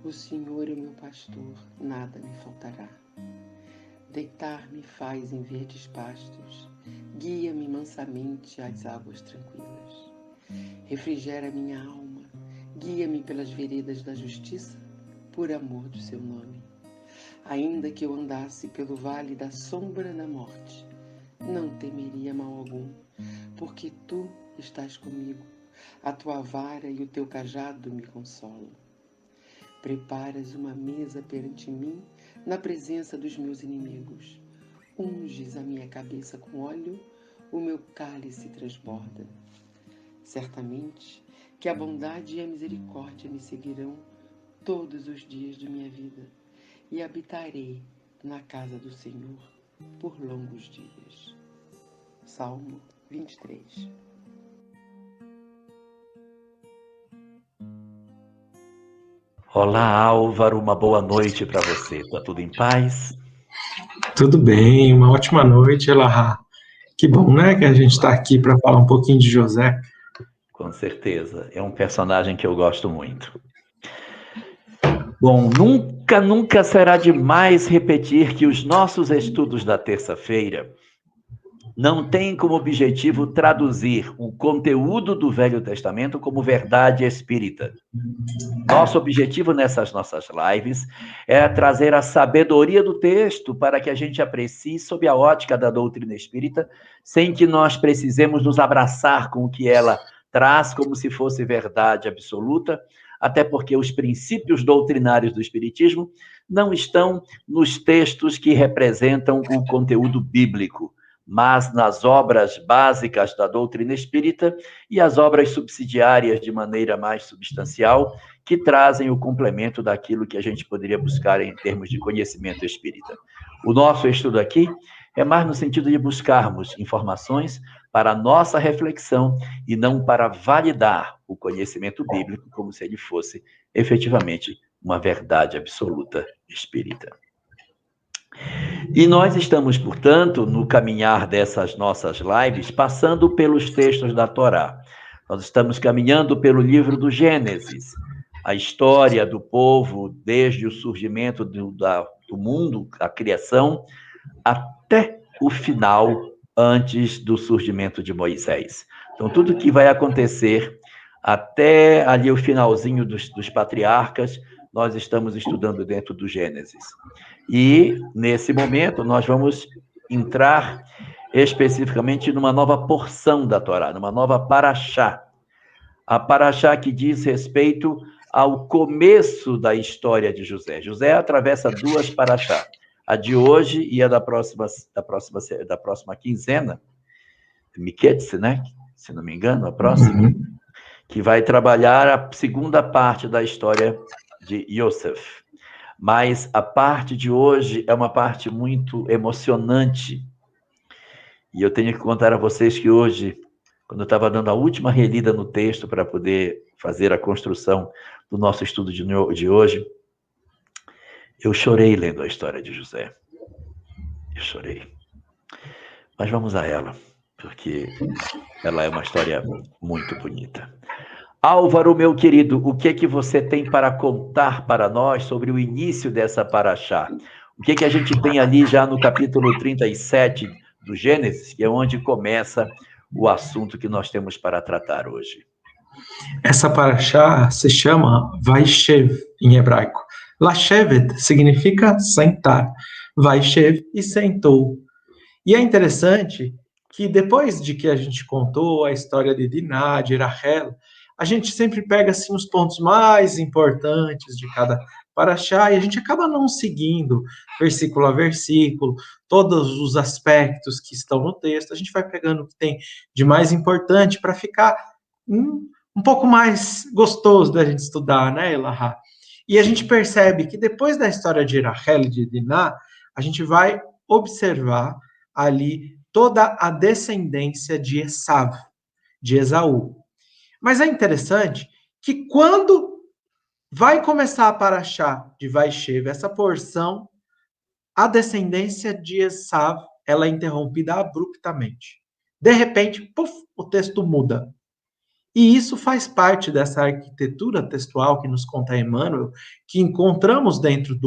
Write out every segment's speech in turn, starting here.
O Senhor é o meu pastor, nada me faltará. Deitar-me faz em verdes pastos, guia-me mansamente às águas tranquilas. Refrigera minha alma, guia-me pelas veredas da justiça, por amor do seu nome. Ainda que eu andasse pelo vale da sombra da morte, não temeria mal algum, porque tu estás comigo, a tua vara e o teu cajado me consolam. Preparas uma mesa perante mim, na presença dos meus inimigos. Unges a minha cabeça com óleo, o meu cálice transborda. Certamente que a bondade e a misericórdia me seguirão todos os dias de minha vida, e habitarei na casa do Senhor por longos dias. Salmo 23. Olá, Álvaro, uma boa noite para você. Tá tudo em paz? Tudo bem, uma ótima noite, Elahá. Que bom, né, que a gente está aqui para falar um pouquinho de José. Com certeza, é um personagem que eu gosto muito. Bom, nunca será demais repetir que os nossos estudos da terça-feira não têm como objetivo traduzir o conteúdo do Velho Testamento como verdade espírita. Nosso objetivo nessas nossas lives é trazer a sabedoria do texto para que a gente aprecie sob a ótica da doutrina espírita, sem que nós precisemos nos abraçar com o que ela traz como se fosse verdade absoluta, até porque os princípios doutrinários do espiritismo não estão nos textos que representam o conteúdo bíblico, mas nas obras básicas da doutrina espírita e as obras subsidiárias de maneira mais substancial, que trazem o complemento daquilo que a gente poderia buscar em termos de conhecimento espírita. O nosso estudo aqui é mais no sentido de buscarmos informações para a nossa reflexão e não para validar o conhecimento bíblico como se ele fosse efetivamente uma verdade absoluta espírita. E nós estamos, portanto, no caminhar dessas nossas lives, passando pelos textos da Torá. Nós estamos caminhando pelo livro do Gênesis, a história do povo desde o surgimento do mundo, a criação, até o final, antes do surgimento de Moisés. Então, tudo que vai acontecer até ali o finalzinho dos patriarcas, nós estamos estudando dentro do Gênesis. E, nesse momento, nós vamos entrar especificamente numa nova porção da Torá, numa nova paraxá. A paraxá que diz respeito ao começo da história de José. José atravessa duas paraxá, a de hoje e a da próxima quinzena, Miquetze, né? Se não me engano, a próxima, que vai trabalhar a segunda parte da história de Yosef. Mas a parte de hoje é uma parte muito emocionante. E eu tenho que contar a vocês que hoje, quando eu estava dando a última relida no texto para poder fazer a construção do nosso estudo de hoje, eu chorei lendo a história de José. Eu chorei. Mas vamos a ela, porque ela é uma história muito bonita. Álvaro, meu querido, o que é que você tem para contar para nós sobre o início dessa paraxá? O que é que a gente tem ali já no capítulo 37 do Gênesis, que é onde começa o assunto que nós temos para tratar hoje? Essa paraxá se chama Vaishev, em hebraico. Lashevet significa sentar. Vaishev, e sentou. E é interessante que depois de que a gente contou a história de Diná, de Rachel, a gente sempre pega assim, os pontos mais importantes de cada paraxá e a gente acaba não seguindo versículo a versículo, todos os aspectos que estão no texto, a gente vai pegando o que tem de mais importante para ficar um pouco mais gostoso da gente estudar, né, Elahá? E a gente percebe que depois da história de Rachel e de Diná, a gente vai observar ali toda a descendência de Esav, de Esaú. Mas é interessante que quando vai começar a paraxá de Vaishev, essa porção, a descendência de Esav, ela é interrompida abruptamente. De repente, puf, o texto muda. E isso faz parte dessa arquitetura textual que nos conta Emmanuel, que encontramos dentro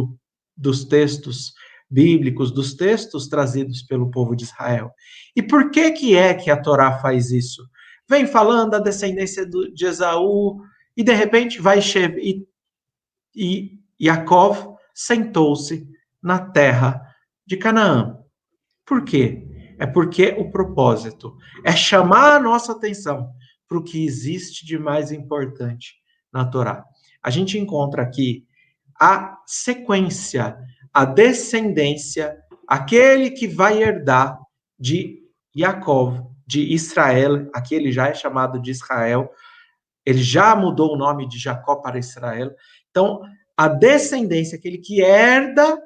dos textos bíblicos, dos textos trazidos pelo povo de Israel. E por que é que a Torá faz isso? Vem falando da descendência de Esaú, e de repente vai e Yaakov sentou-se na terra de Canaã. Por quê? É porque o propósito é chamar a nossa atenção para o que existe de mais importante na Torá. A gente encontra aqui a sequência, a descendência, aquele que vai herdar de Yaakov, de Israel, aqui ele já é chamado de Israel, ele já mudou o nome de Jacó para Israel. Então, a descendência, aquele que herda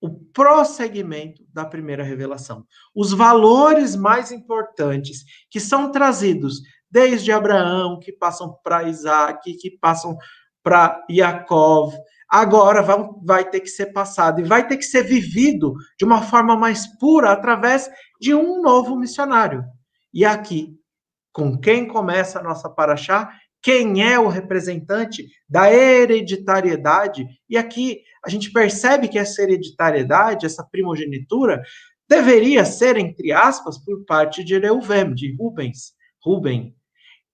o prosseguimento da primeira revelação. Os valores mais importantes que são trazidos desde Abraão, que passam para Isaac, que passam para Yaakov, agora vai ter que ser passado e vai ter que ser vivido de uma forma mais pura através de um novo missionário. E aqui, com quem começa a nossa paraxá? Quem é o representante da hereditariedade? E aqui a gente percebe que essa hereditariedade, essa primogenitura, deveria ser, entre aspas, por parte de Reuven, de Ruben,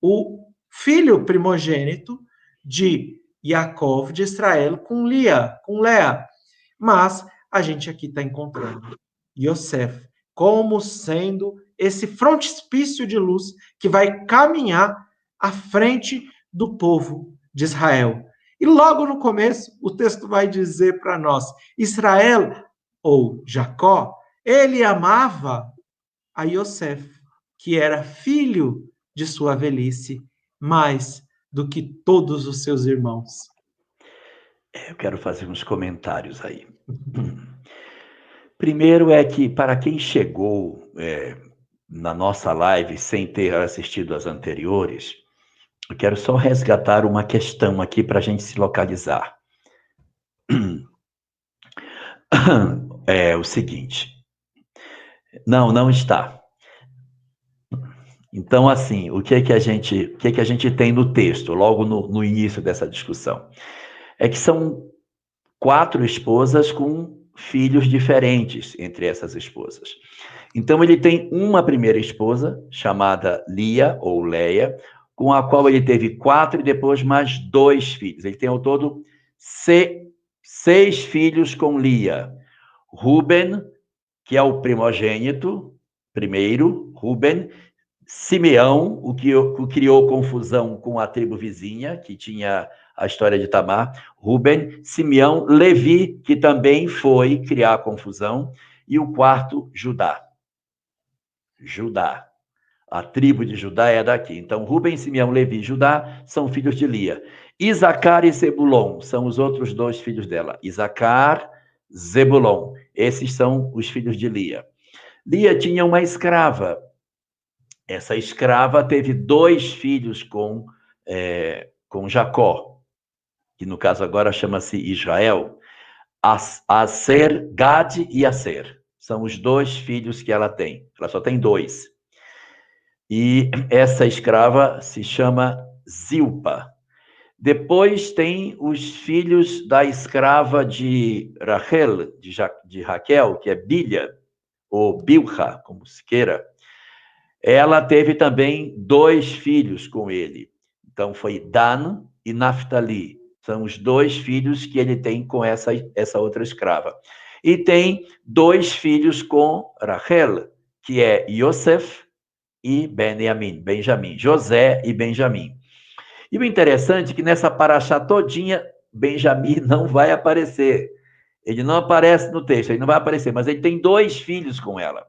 o filho primogênito de Yaakov, de Israel, com Lea. Mas a gente aqui está encontrando Yosef como sendo esse frontispício de luz que vai caminhar à frente do povo de Israel. E logo no começo, o texto vai dizer para nós, Israel, ou Jacó, ele amava a Yosef, que era filho de sua velhice, mais do que todos os seus irmãos. Eu quero fazer uns comentários aí. Primeiro é que, para quem chegou na nossa live sem ter assistido as anteriores, eu quero só resgatar uma questão aqui para a gente se localizar. É o seguinte. Não está. Então, assim, o que a gente tem no texto, logo no início dessa discussão? É que são 4 esposas com filhos diferentes entre essas esposas. Então, ele tem uma primeira esposa, chamada Lia, ou Leia, com a qual ele teve 4 e depois mais 2 filhos. Ele tem ao todo 6 filhos com Lia. Ruben, que é o primogênito, primeiro, Ruben. Simeão, o que criou confusão com a tribo vizinha, que tinha a história de Tamar. Ruben, Simeão, Levi, que também foi criar confusão. E o 4, Judá. Judá. A tribo de Judá é daqui. Então, Ruben, Simeão, Levi e Judá são filhos de Lia. Isacar e Zebulon são os outros 2 filhos dela. Isacar, Zebulon. Esses são os filhos de Lia. Lia tinha uma escrava. Essa escrava teve 2 filhos com Jacó, que no caso agora chama-se Israel. Aser, Gad e Aser. São os 2 filhos que ela tem. Ela só tem 2. E essa escrava se chama Zilpa. Depois tem os filhos da escrava de Rachel, de Raquel, que é Bilha, ou Bilha, como se queira. Ela teve também 2 filhos com ele. Então, foi Dan e Naphtali. São os 2 filhos que ele tem com essa outra escrava. E tem 2 filhos com Rachel, que é Yosef e Benjamim. José e Benjamim. E o interessante é que nessa paraxá todinha, Benjamim não vai aparecer. Ele não aparece no texto, ele não vai aparecer, mas ele tem 2 filhos com ela.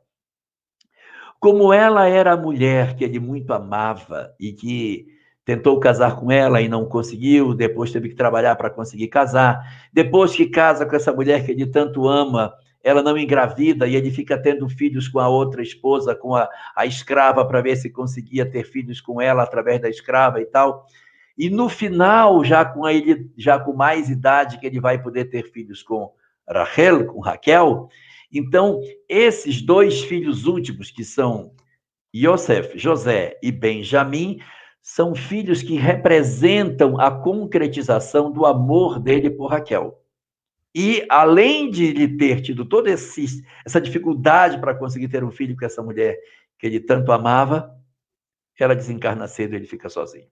Como ela era a mulher que ele muito amava e que tentou casar com ela e não conseguiu, depois teve que trabalhar para conseguir casar. Depois que casa com essa mulher que ele tanto ama, ela não engravida e ele fica tendo filhos com a outra esposa, com a escrava, para ver se conseguia ter filhos com ela através da escrava e tal. E no final, já com mais idade, que ele vai poder ter filhos com Raquel. Então, esses 2 filhos últimos, que são Yosef, José e Benjamim, são filhos que representam a concretização do amor dele por Raquel. E, além de ele ter tido toda essa dificuldade para conseguir ter um filho com essa mulher que ele tanto amava, ela desencarna cedo e ele fica sozinho.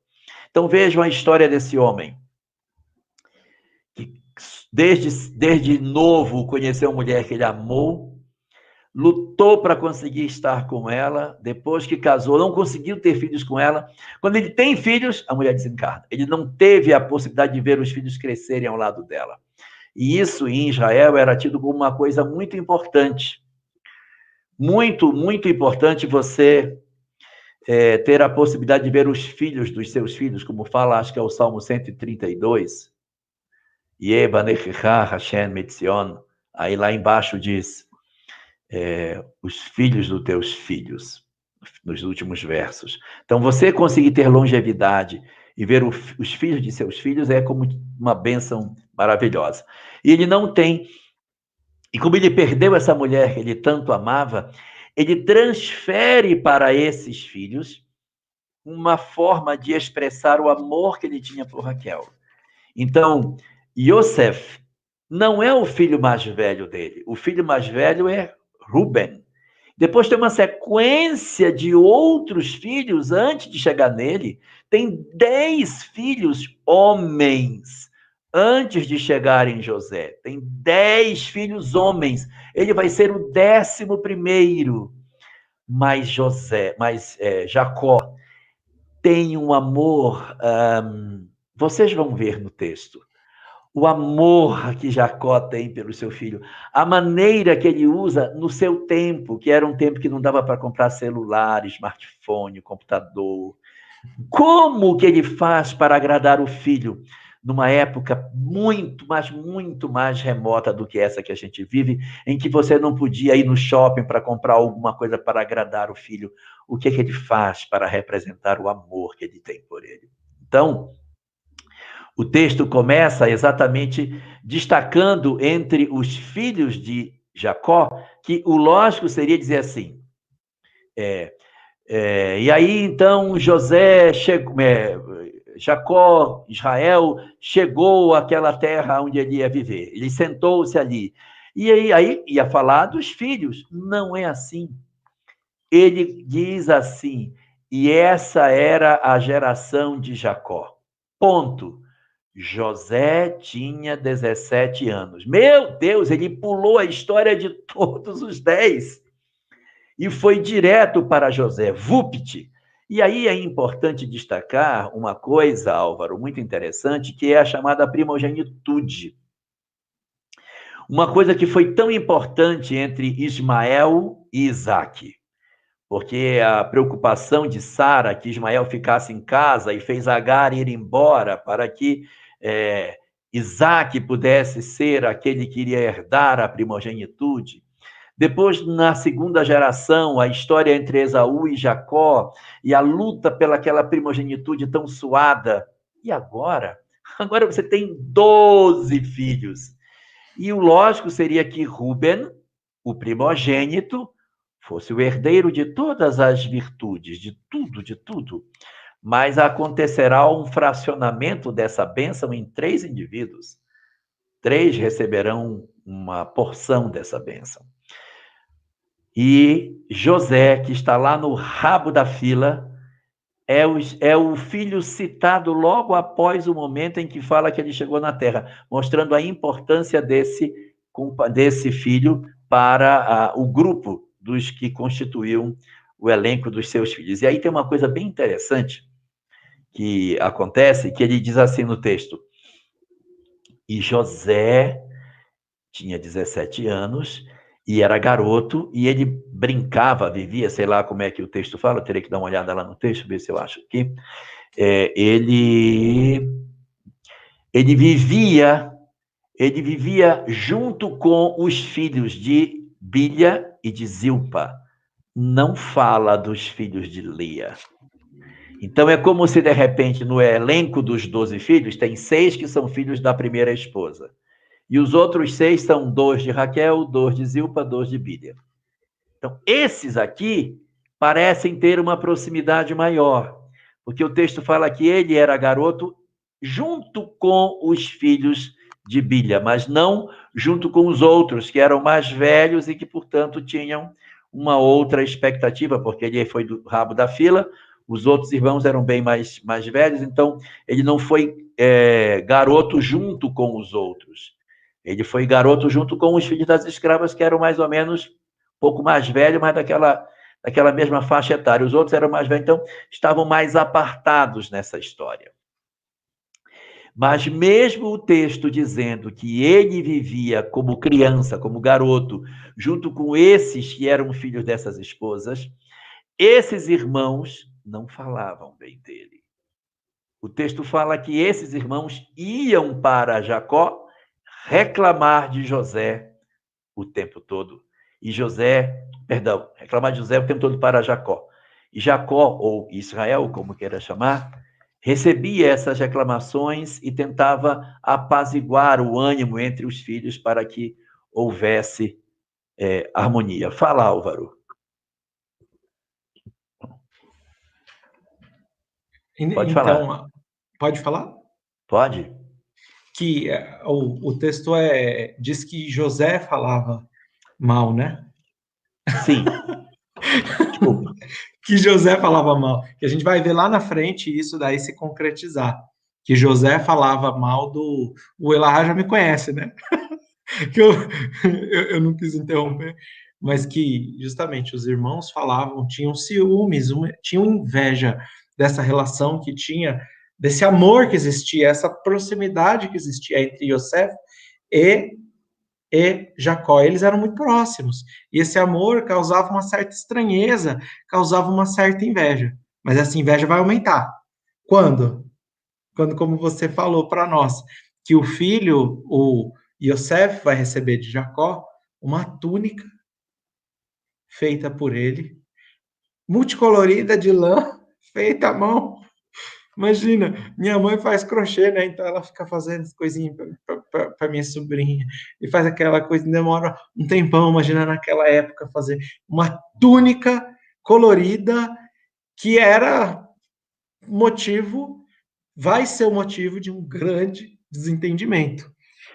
Então, vejam a história desse homem, que desde novo conheceu uma mulher que ele amou, lutou para conseguir estar com ela, depois que casou, não conseguiu ter filhos com ela. Quando ele tem filhos, a mulher desencarna. Ele não teve a possibilidade de ver os filhos crescerem ao lado dela. E isso, em Israel, era tido como uma coisa muito importante. Muito, muito importante você ter a possibilidade de ver os filhos dos seus filhos, como fala, acho que é o Salmo 132. Yevanechecha Hashem Metzion. Aí lá embaixo diz... os filhos dos teus filhos, nos últimos versos. Então, você conseguir ter longevidade e ver os filhos de seus filhos é como uma bênção maravilhosa. E ele não tem. E como ele perdeu essa mulher que ele tanto amava, ele transfere para esses filhos uma forma de expressar o amor que ele tinha por Raquel. Então, Yosef não é o filho mais velho dele. O filho mais velho é Ruben. Depois tem uma sequência de outros filhos antes de chegar nele. Tem 10 filhos homens antes de chegar em José. Tem 10 filhos homens. Ele vai ser o 11º. Mas Jacó tem um amor... vocês vão ver no texto. O amor que Jacó tem pelo seu filho, a maneira que ele usa no seu tempo, que era um tempo que não dava para comprar celular, smartphone, computador. Como que ele faz para agradar o filho numa época muito mais remota do que essa que a gente vive, em que você não podia ir no shopping para comprar alguma coisa para agradar o filho? O que ele faz para representar o amor que ele tem por ele? Então, o texto começa exatamente destacando entre os filhos de Jacó, que o lógico seria dizer assim, e aí então Jacó, Israel, chegou àquela terra onde ele ia viver, ele sentou-se ali, e aí ia falar dos filhos. Não é assim. Ele diz assim, e essa era a geração de Jacó, ponto. José tinha 17 anos. Meu Deus, ele pulou a história de todos os 10 e foi direto para José, vupt. E aí é importante destacar uma coisa, Álvaro, muito interessante, que é a chamada primogenitude. Uma coisa que foi tão importante entre Ismael e Isaque, porque a preocupação de Sara que Ismael ficasse em casa e fez Agar ir embora para que Isaque pudesse ser aquele que iria herdar a primogenitude. Depois, na segunda geração, a história entre Esaú e Jacó e a luta pelaquela primogenitude tão suada. E agora? Agora você tem 12 filhos. E o lógico seria que Ruben, o primogênito, fosse o herdeiro de todas as virtudes, de tudo. Mas acontecerá um fracionamento dessa bênção em 3 indivíduos. 3 receberão uma porção dessa bênção. E José, que está lá no rabo da fila, é o filho citado logo após o momento em que fala que ele chegou na terra, mostrando a importância desse filho para o grupo dos que constituíam o elenco dos seus filhos. E aí tem uma coisa bem interessante que acontece, que ele diz assim no texto, e José tinha 17 anos e era garoto, e ele brincava, vivia, sei lá como é que o texto fala, eu teria que dar uma olhada lá no texto, ver se eu acho aqui, ele vivia junto com os filhos de Bilha e de Zilpa. Não fala dos filhos de Lia. Então, é como se, de repente, no elenco dos 12 filhos, tem 6 que são filhos da primeira esposa. E os outros 6 são 2 de Raquel, 2 de Zilpa, 2 de Bilha. Então, esses aqui parecem ter uma proximidade maior, porque o texto fala que ele era garoto junto com os filhos de Bilha, mas não junto com os outros, que eram mais velhos e que, portanto, tinham uma outra expectativa, porque ele foi do rabo da fila, os outros irmãos eram bem mais velhos, então ele não foi garoto junto com os outros. Ele foi garoto junto com os filhos das escravas, que eram mais ou menos um pouco mais velhos, mas daquela mesma faixa etária. Os outros eram mais velhos, então estavam mais apartados nessa história. Mas mesmo o texto dizendo que ele vivia como criança, como garoto, junto com esses que eram filhos dessas esposas, esses irmãos não falavam bem dele. O texto fala que esses irmãos iam para Jacó reclamar de José o tempo todo. Reclamar de José o tempo todo para Jacó. E Jacó, ou Israel, como queira chamar, recebia essas reclamações e tentava apaziguar o ânimo entre os filhos para que houvesse harmonia. Fala, Álvaro. Pode falar. Pode falar? Pode. Que o texto diz que José falava mal, né? Sim. Desculpa. Que José falava mal. Que a gente vai ver lá na frente isso daí se concretizar. Que José falava mal do... O Elahá já me conhece, né? Que eu não quis interromper. Mas que, justamente, os irmãos falavam, tinham ciúmes, tinham inveja dessa relação que tinha, desse amor que existia, essa proximidade que existia entre Yosef e Jacó. Eles eram muito próximos. E esse amor causava uma certa estranheza, causava uma certa inveja. Mas essa inveja vai aumentar. Quando? Quando, como você falou para nós, que o filho, o Yosef, vai receber de Jacó uma túnica feita por ele, multicolorida de lã, feita à mão. Imagina, minha mãe faz crochê, né? Então ela fica fazendo as coisinhas para minha sobrinha. E faz aquela coisa, demora um tempão, imagina naquela época fazer uma túnica colorida que era vai ser o motivo de um grande desentendimento.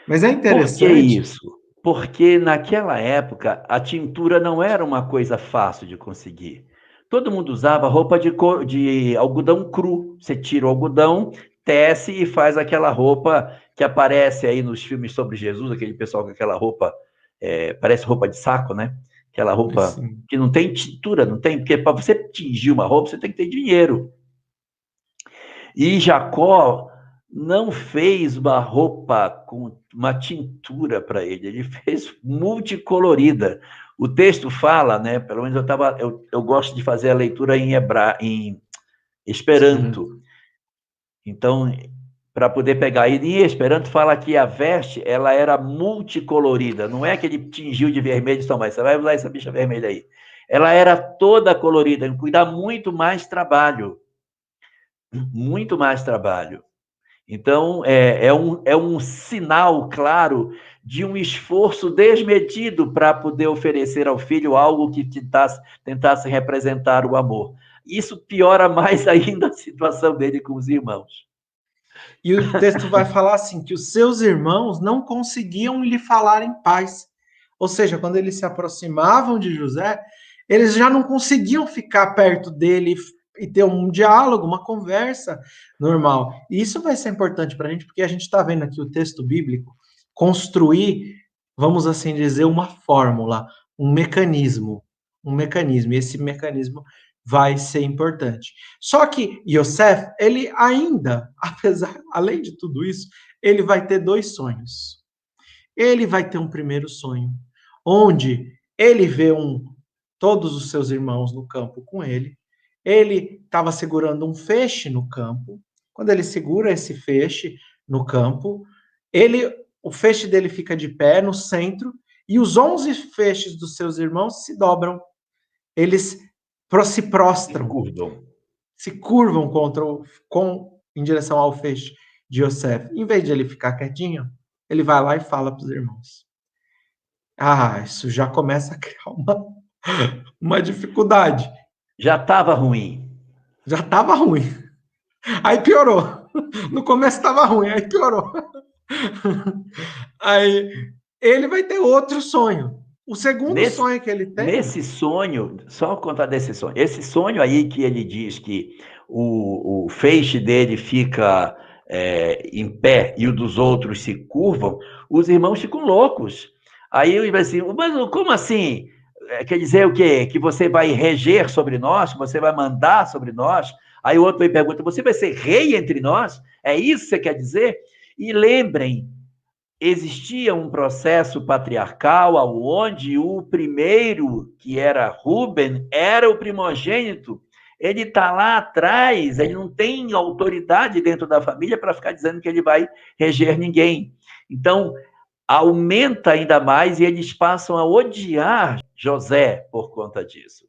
Mas é interessante. Por que isso? Porque naquela época a tintura não era uma coisa fácil de conseguir. Todo mundo usava roupa de algodão cru. Você tira o algodão, tece e faz aquela roupa que aparece aí nos filmes sobre Jesus, aquele pessoal com aquela roupa, parece roupa de saco, né? Aquela roupa Sim. Que não tem tintura, não tem, porque para você tingir uma roupa, você tem que ter dinheiro. E Jacó não fez uma roupa com uma tintura para ele fez multicolorida. O texto fala, né? Pelo menos eu gosto de fazer a leitura em Esperanto. Então, para poder pegar em Esperanto, fala que a veste ela era multicolorida. Não é que ele tingiu de vermelho e mas você vai usar essa bicha vermelha aí. Ela era toda colorida, cuidar muito mais trabalho. Muito mais trabalho. Então, é um sinal claro de um esforço desmedido para poder oferecer ao filho algo que tentasse representar o amor. Isso piora mais ainda a situação dele com os irmãos. E o texto vai falar assim, que os seus irmãos não conseguiam lhe falar em paz. Ou seja, quando eles se aproximavam de José, eles já não conseguiam ficar perto dele e ter um diálogo, uma conversa normal. E isso vai ser importante para a gente, porque a gente está vendo aqui o texto bíblico construir, vamos assim dizer, uma fórmula, um mecanismo. E esse mecanismo vai ser importante. Só que Yosef, ele ainda, além de tudo isso, ele vai ter dois sonhos. Ele vai ter um primeiro sonho, onde ele vê todos os seus irmãos no campo com ele. Ele estava segurando um feixe no campo. Quando ele segura esse feixe no campo, o feixe dele fica de pé no centro e os 11 feixes dos seus irmãos se dobram. Eles se prostram, se curvam em direção ao feixe de Yosef. Em vez de ele ficar quietinho, ele vai lá e fala para os irmãos. Isso já começa a criar uma dificuldade. Já estava ruim. Já estava ruim. Aí piorou. No começo estava ruim, aí piorou. Aí ele vai ter outro sonho. O segundo sonho que ele tem... Nesse sonho, só contar desse sonho. Esse sonho aí que ele diz que o feixe dele fica em pé e o dos outros se curvam, os irmãos ficam loucos. Aí ele vai assim, mas como assim? Quer dizer o quê? Que você vai reger sobre nós? Que você vai mandar sobre nós? Aí o outro vai pergunta, você vai ser rei entre nós? É isso que você quer dizer? E lembrem, existia um processo patriarcal onde o primeiro, que era Rubem, era o primogênito. Ele está lá atrás, ele não tem autoridade dentro da família para ficar dizendo que ele vai reger ninguém. Então, aumenta ainda mais e eles passam a odiar José por conta disso.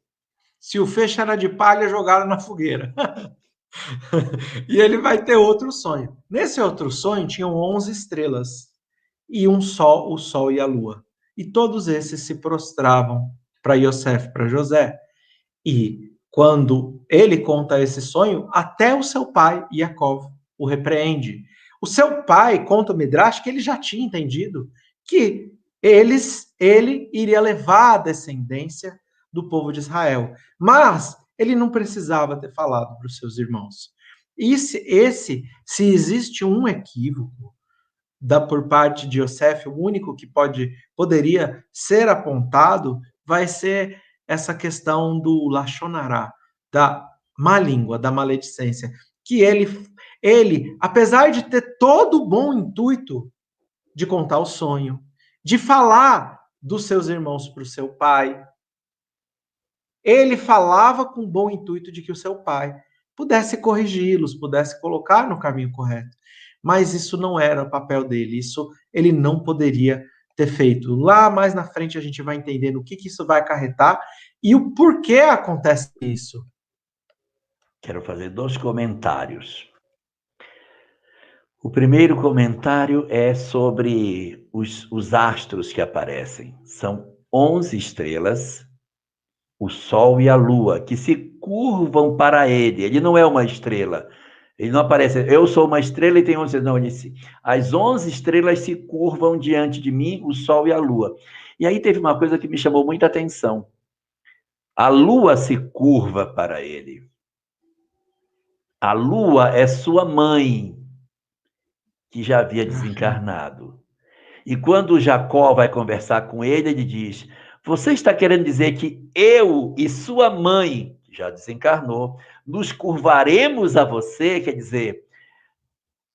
Se o feixe era de palha, jogaram na fogueira. E ele vai ter outro sonho. Nesse outro sonho, tinham 11 estrelas e um sol, o sol e a lua. E todos esses se prostravam para Yosef, para José. E quando ele conta esse sonho, até o seu pai, Yaakov, o repreende. O seu pai, conta o Midrash, que ele já tinha entendido que ele iria levar a descendência do povo de Israel. Mas ele não precisava ter falado para os seus irmãos. Se existe um equívoco por parte de Yosef, o único que poderia ser apontado, vai ser essa questão do Lachonará, da má língua, da maledicência, que ele, apesar de ter todo o bom intuito de contar o sonho, de falar dos seus irmãos para o seu pai, ele falava com bom intuito de que o seu pai pudesse corrigi-los, pudesse colocar no caminho correto. Mas isso não era o papel dele, isso ele não poderia ter feito. Lá mais na frente a gente vai entendendo o que isso vai acarretar e o porquê acontece isso. Quero fazer 2 comentários. O primeiro comentário é sobre os astros que aparecem. São 11 estrelas, o Sol e a Lua, que se curvam para ele. Ele não é uma estrela. Ele não aparece, eu sou uma estrela e tem 11. Não, ele disse, as 11 estrelas se curvam diante de mim, o Sol e a Lua. E aí teve uma coisa que me chamou muita atenção. A Lua se curva para ele. A Lua é sua mãe, que já havia desencarnado. E quando Jacó vai conversar com ele, ele diz, você está querendo dizer que eu e sua mãe, que já desencarnou, nos curvaremos a você? Quer dizer,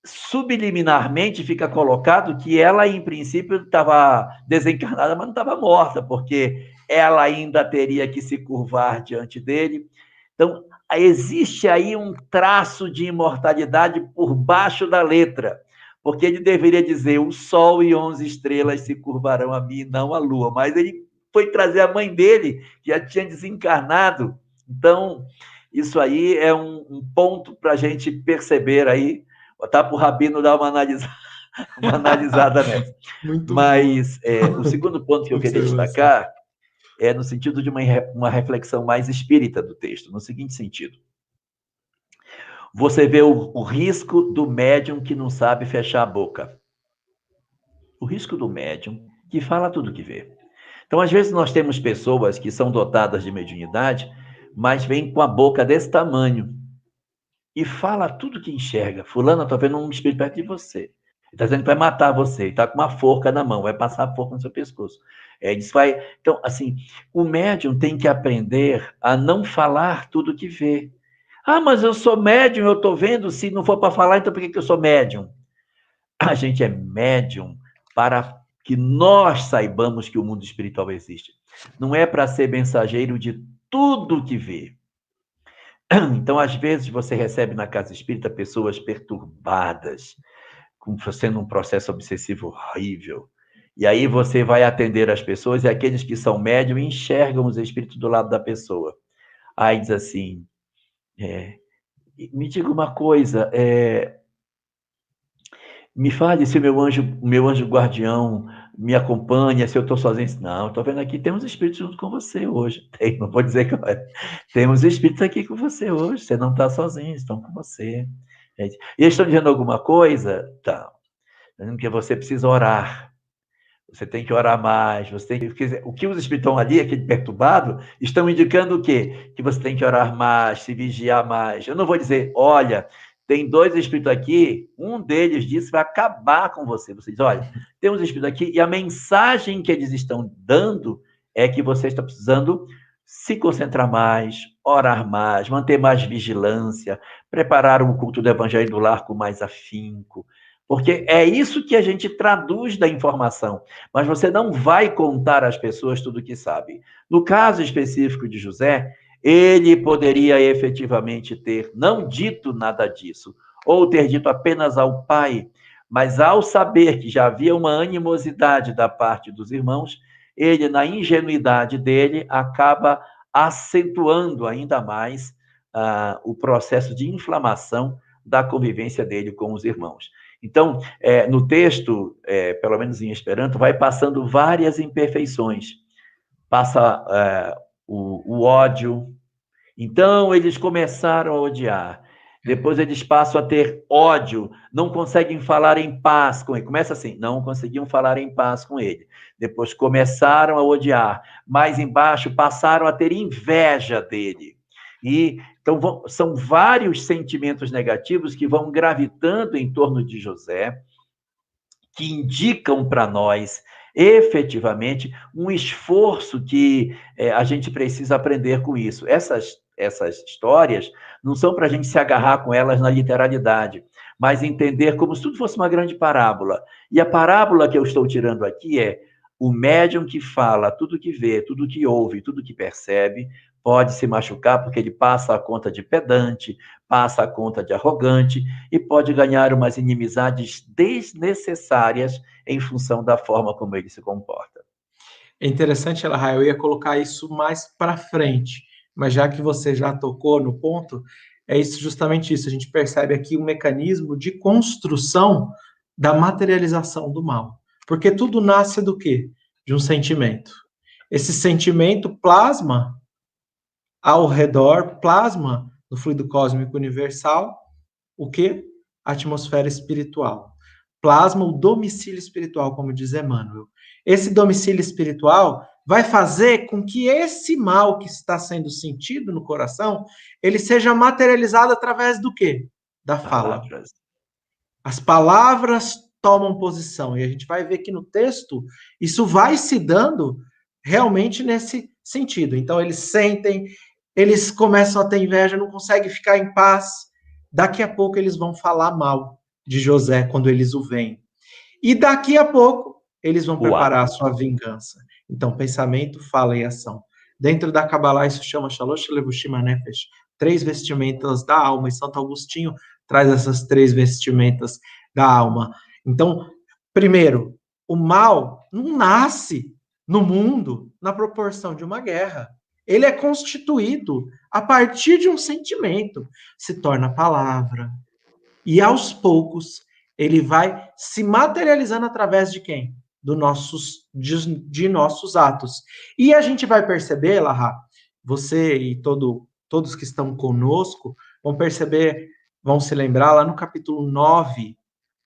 subliminarmente fica colocado que ela, em princípio, estava desencarnada, mas não estava morta, porque ela ainda teria que se curvar diante dele. Então, existe aí um traço de imortalidade por baixo da letra, porque ele deveria dizer, o sol e 11 estrelas se curvarão a mim, não a lua, mas ele foi trazer a mãe dele, que já tinha desencarnado. Então, isso aí é um ponto para a gente perceber aí, botar para o Rabino dar uma analisada nessa. Mas o segundo ponto que eu queria destacar é no sentido de uma reflexão mais espírita do texto, no seguinte sentido. Você vê o risco do médium que não sabe fechar a boca. O risco do médium que fala tudo que vê. Então, às vezes, nós temos pessoas que são dotadas de mediunidade, mas vêm com a boca desse tamanho e fala tudo que enxerga. Fulano, eu estou vendo um espírito perto de você. Ele está dizendo que vai matar você. Ele está com uma forca na mão, vai passar a forca no seu pescoço. Então, assim, o médium tem que aprender a não falar tudo que vê. Ah, mas eu sou médium, eu estou vendo, se não for para falar, então por que eu sou médium? A gente é médium para que nós saibamos que o mundo espiritual existe. Não é para ser mensageiro de tudo que vê. Então, às vezes, você recebe na casa espírita pessoas perturbadas, sendo um processo obsessivo horrível. E aí você vai atender as pessoas e aqueles que são médium enxergam os espíritos do lado da pessoa. Aí diz assim, me diga uma coisa, me fale se o meu anjo guardião me acompanha, se eu estou sozinho. Não, estou vendo aqui, temos espíritos junto com você hoje. Não vou dizer que temos espíritos aqui com você hoje, você não está sozinho, estão com você. E eles estão dizendo alguma coisa? Tá. Dizendo que você precisa orar. Você tem que orar mais. Você tem que... O que os espíritos estão ali, aquele perturbado, estão indicando o quê? Que você tem que orar mais, se vigiar mais. Eu não vou dizer, olha, tem 2 espíritos aqui, um deles disse vai acabar com você. Você diz, olha, tem uns espíritos aqui, e a mensagem que eles estão dando é que você está precisando se concentrar mais, orar mais, manter mais vigilância, preparar o culto do Evangelho do Lar com mais afinco, porque é isso que a gente traduz da informação, mas você não vai contar às pessoas tudo o que sabe. No caso específico de José, ele poderia efetivamente ter não dito nada disso, ou ter dito apenas ao pai, mas ao saber que já havia uma animosidade da parte dos irmãos, ele, na ingenuidade dele, acaba acentuando ainda mais o processo de inflamação da convivência dele com os irmãos. Então, no texto, pelo menos em Esperanto, vai passando várias imperfeições. Passa o ódio. Então, eles começaram a odiar. Depois eles passam a ter ódio, não conseguem falar em paz com ele. Começa assim, não conseguiam falar em paz com ele. Depois começaram a odiar. Mais embaixo, passaram a ter inveja dele. Então, são vários sentimentos negativos que vão gravitando em torno de José, que indicam para nós, efetivamente, um esforço que a gente precisa aprender com isso. Essas histórias não são para a gente se agarrar com elas na literalidade, mas entender como se tudo fosse uma grande parábola. E a parábola que eu estou tirando aqui é o médium que fala tudo que vê, tudo que ouve, tudo que percebe, pode se machucar porque ele passa a conta de pedante, passa a conta de arrogante e pode ganhar umas inimizades desnecessárias em função da forma como ele se comporta. É interessante, Elahá, eu ia colocar isso mais para frente, mas já que você já tocou no ponto, é isso, justamente isso. A gente percebe aqui um mecanismo de construção da materialização do mal. Porque tudo nasce do quê? De um sentimento. Esse sentimento plasma ao redor, plasma no fluido cósmico universal, o quê? A atmosfera espiritual. Plasma o domicílio espiritual, como diz Emmanuel. Esse domicílio espiritual vai fazer com que esse mal que está sendo sentido no coração, ele seja materializado através do quê? Da fala. As palavras tomam posição, e a gente vai ver que no texto isso vai se dando realmente nesse sentido. Então eles sentem, eles começam a ter inveja, não conseguem ficar em paz. Daqui a pouco eles vão falar mal de José quando eles o veem. E daqui a pouco eles vão preparar a sua vingança. Então, pensamento, fala e ação. Dentro da Kabbalah, isso chama Shalosh Levushim Nefesh, 3 vestimentas da alma. E Santo Agostinho traz essas 3 vestimentas da alma. Então, primeiro, o mal não nasce no mundo na proporção de uma guerra. Ele é constituído a partir de um sentimento, se torna palavra. E aos poucos, ele vai se materializando através de quem? De nossos atos. E a gente vai perceber, Lahá, você e todos que estão conosco vão perceber, vão se lembrar lá no capítulo 9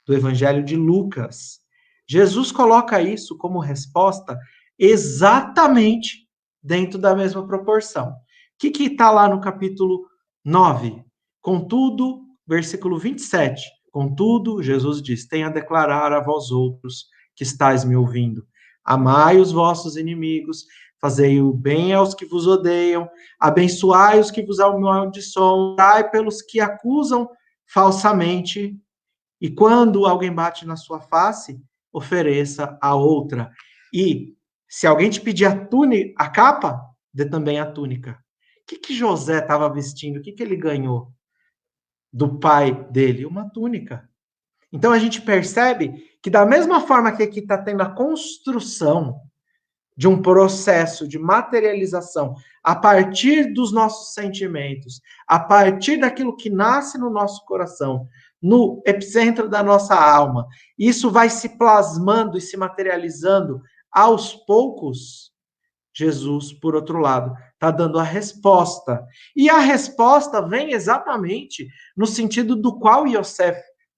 do Evangelho de Lucas. Jesus coloca isso como resposta exatamente dentro da mesma proporção. O que está lá no capítulo 9? Contudo, versículo 27. Contudo, Jesus diz, tenho a declarar a vós outros que estáis me ouvindo. Amai os vossos inimigos, fazei o bem aos que vos odeiam, abençoai os que vos amaldiçoam, orai pelos que acusam falsamente, e quando alguém bate na sua face, ofereça a outra. E se alguém te pedir a capa, dê também a túnica. O que José estava vestindo? O que ele ganhou do pai dele? Uma túnica. Então a gente percebe que da mesma forma que aqui está tendo a construção de um processo de materialização a partir dos nossos sentimentos, a partir daquilo que nasce no nosso coração, no epicentro da nossa alma, isso vai se plasmando e se materializando aos poucos. Jesus, por outro lado, está dando a resposta. E a resposta vem exatamente no sentido do qual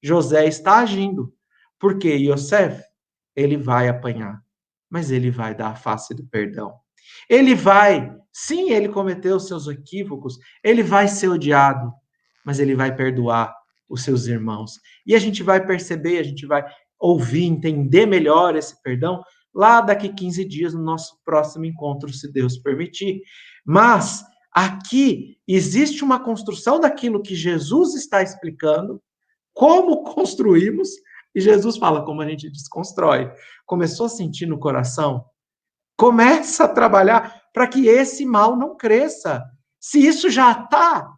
José está agindo. Porque Yosef, ele vai apanhar, mas ele vai dar a face do perdão. Ele vai, sim, ele cometeu os seus equívocos, ele vai ser odiado, mas ele vai perdoar os seus irmãos. E a gente vai perceber, a gente vai ouvir, entender melhor esse perdão lá daqui 15 dias, no nosso próximo encontro, se Deus permitir. Mas aqui existe uma construção daquilo que Jesus está explicando, como construímos, e Jesus fala como a gente desconstrói. Começou a sentir no coração? Começa a trabalhar para que esse mal não cresça. Se isso já está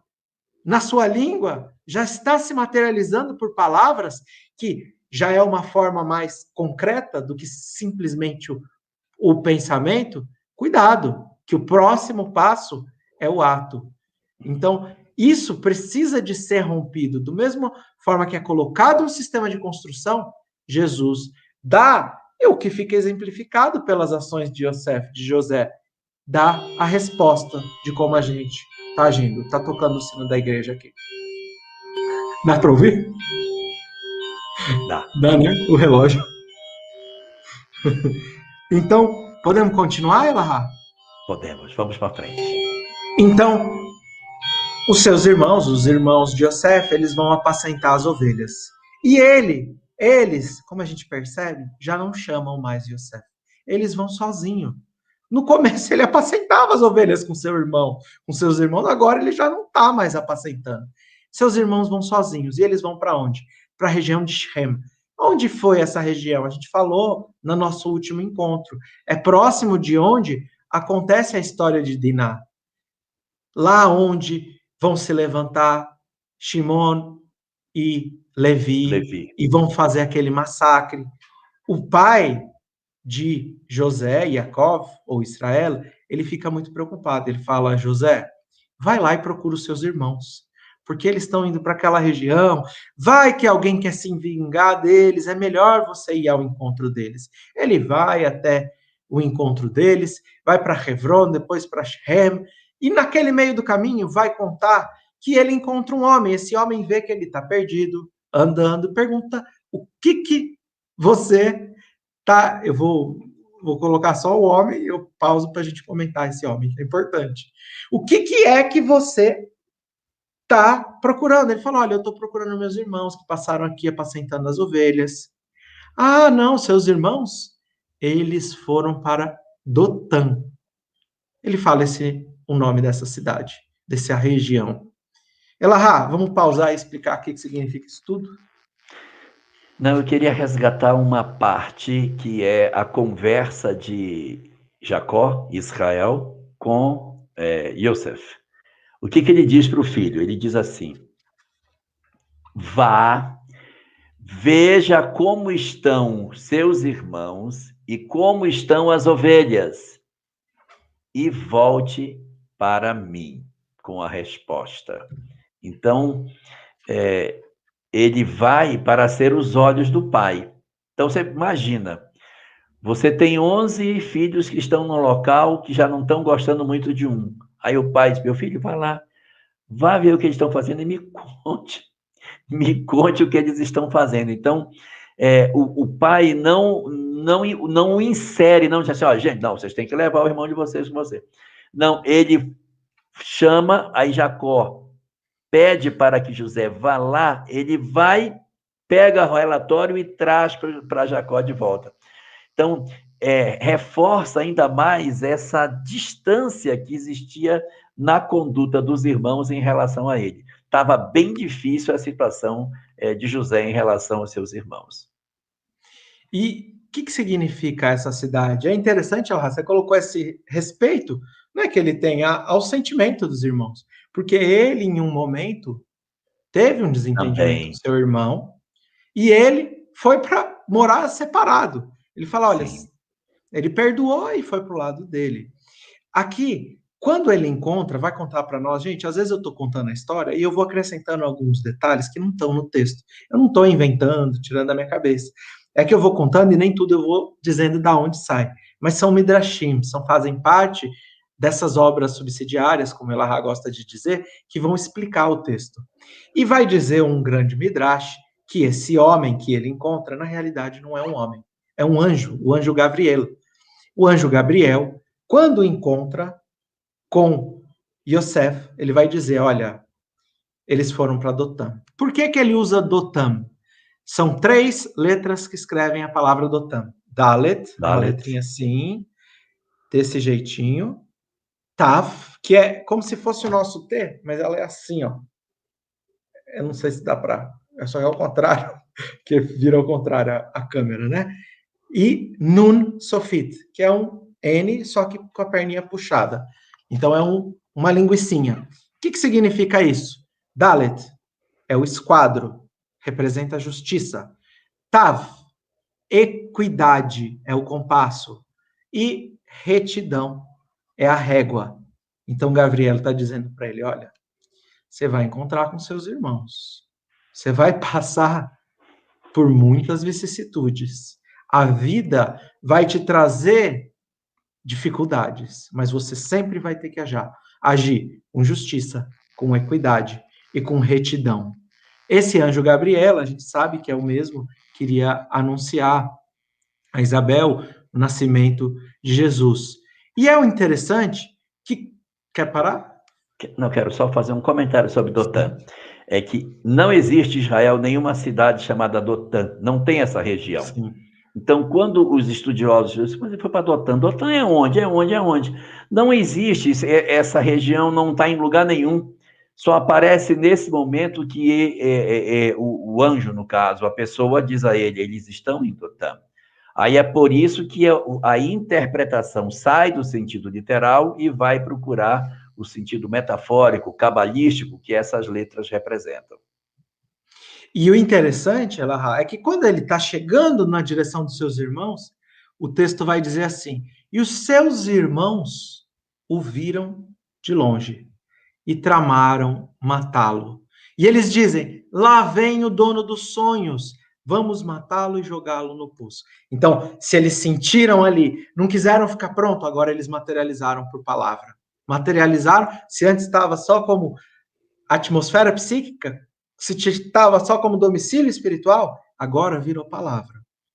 na sua língua, já está se materializando por palavras, que já é uma forma mais concreta do que simplesmente o pensamento, cuidado, que o próximo passo é o ato. Então, isso precisa de ser rompido. Do mesma forma que é colocado um sistema de construção, Jesus dá, o que fica exemplificado pelas ações de José, dá a resposta de como a gente está agindo. Está tocando o sino da igreja aqui. Dá para ouvir? Dá, né? O relógio. Então, podemos continuar, Elahá? Podemos, vamos para frente. Então, os seus irmãos, os irmãos de Yosef, eles vão apacentar as ovelhas. E eles, como a gente percebe, já não chamam mais Yosef. Eles vão sozinho. No começo ele apacentava as ovelhas com seu irmão, com seus irmãos, agora ele já não está mais apacentando. Seus irmãos vão sozinhos. E eles vão para onde? Para a região de Shem. Onde foi essa região? A gente falou no nosso último encontro. É próximo de onde acontece a história de Diná. Lá onde vão se levantar Shimon e Levi. E vão fazer aquele massacre. O pai de José, Yaakov, ou Israel, ele fica muito preocupado. Ele fala, José, vai lá e procura os seus irmãos, porque eles estão indo para aquela região, vai que alguém quer se vingar deles, é melhor você ir ao encontro deles. Ele vai até o encontro deles, vai para Hebron, depois para Shem, e naquele meio do caminho vai contar que ele encontra um homem, esse homem vê que ele está perdido, andando, pergunta, o que você tá? Eu vou colocar só o homem e eu pauso para a gente comentar esse homem, que é importante. O que é que você está procurando? Ele falou, olha, eu estou procurando meus irmãos que passaram aqui apacentando as ovelhas. Ah, não, seus irmãos? Eles foram para Dotã. Ele fala o nome dessa cidade, dessa região. Elahá, vamos pausar e explicar o que significa isso tudo? Não, eu queria resgatar uma parte que é a conversa de Jacó, Israel, com Yosef. O que ele diz para o filho? Ele diz assim, vá, veja como estão seus irmãos e como estão as ovelhas, e volte para mim com a resposta. Então, ele vai para ser os olhos do pai. Então, você imagina, você tem 11 filhos que estão no local que já não estão gostando muito de um. Aí o pai diz, meu filho, vai lá, vá ver o que eles estão fazendo e me conte o que eles estão fazendo. Então, o pai não insere, não diz assim, ó, gente, não, vocês têm que levar o irmão de vocês com você. Não, ele chama, aí Jacó pede para que José vá lá, ele vai, pega o relatório e traz para Jacó de volta. Então, reforça ainda mais essa distância que existia na conduta dos irmãos em relação a ele. Estava bem difícil a situação de José em relação aos seus irmãos. E o que significa essa cidade? É interessante, Elhá, você colocou esse respeito, não é que ele tenha ao sentimento dos irmãos, porque ele, em um momento, teve um desentendimento com seu irmão, e ele foi para morar separado. Ele fala, olha, ele perdoou e foi para o lado dele. Aqui, quando ele encontra, vai contar para nós, gente, às vezes eu estou contando a história e eu vou acrescentando alguns detalhes que não estão no texto. Eu não estou inventando, tirando da minha cabeça. É que eu vou contando e nem tudo eu vou dizendo da onde sai. Mas são midrashim, fazem parte dessas obras subsidiárias, como Elahá gosta de dizer, que vão explicar o texto. E vai dizer um grande midrash que esse homem que ele encontra, na realidade, não é um homem, é um anjo, o anjo Gabriel. O anjo Gabriel, quando encontra com Yosef, ele vai dizer, olha, eles foram para Dotam. Por que ele usa Dotam? São 3 letras que escrevem a palavra Dotam. Dalet, uma letrinha assim, desse jeitinho. Tav, que é como se fosse o nosso T, mas ela é assim, ó. Eu não sei se dá para... É só ao contrário, que vira ao contrário a câmera, né? E Nun Sofit, que é um N, só que com a perninha puxada. Então é uma linguicinha. O que significa isso? Dalet é o esquadro, representa a justiça. Tav, equidade, é o compasso. E retidão é a régua. Então Gabriel está dizendo para ele, olha, você vai encontrar com seus irmãos. Você vai passar por muitas vicissitudes. A vida vai te trazer dificuldades, mas você sempre vai ter que agir com justiça, com equidade e com retidão. Esse anjo Gabriel, a gente sabe que é o mesmo que iria anunciar a Isabel o nascimento de Jesus. E é o interessante que... Quer parar? Não, quero só fazer um comentário sobre Dotan. É que não existe em Israel nenhuma cidade chamada Dotan, não tem essa região. Sim. Então, quando os estudiosos dizem, você foi para Dotan, Dotan é onde? É onde? É onde? Não existe, essa região não está em lugar nenhum. Só aparece nesse momento que o anjo, no caso, a pessoa diz a ele, eles estão em Dotan. Aí é por isso que a interpretação sai do sentido literal e vai procurar o sentido metafórico, cabalístico, que essas letras representam. E o interessante, Elahá, é que quando ele está chegando na direção dos seus irmãos, o texto vai dizer assim, e os seus irmãos o viram de longe e tramaram matá-lo. E eles dizem, lá vem o dono dos sonhos, vamos matá-lo e jogá-lo no poço. Então, se eles sentiram ali, não quiseram ficar pronto, agora eles materializaram por palavra. Materializaram, se antes estava só como atmosfera psíquica, se estava só como domicílio espiritual, agora virou palavra.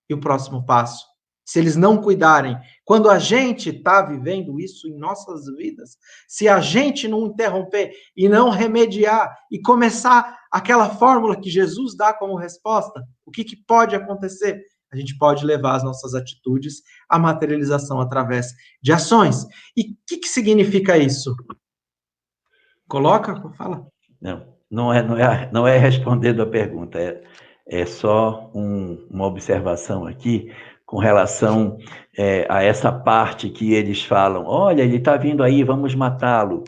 E o próximo passo? Se eles não cuidarem, quando a gente está vivendo isso em nossas vidas, se a gente não interromper e não remediar e começar aquela fórmula que Jesus dá como resposta, o que pode acontecer? A gente pode levar as nossas atitudes à materialização através de ações. E o que significa isso? Coloca, fala. Não é respondendo a pergunta, é só uma observação aqui com relação a essa parte que eles falam, olha, ele está vindo aí, vamos matá-lo.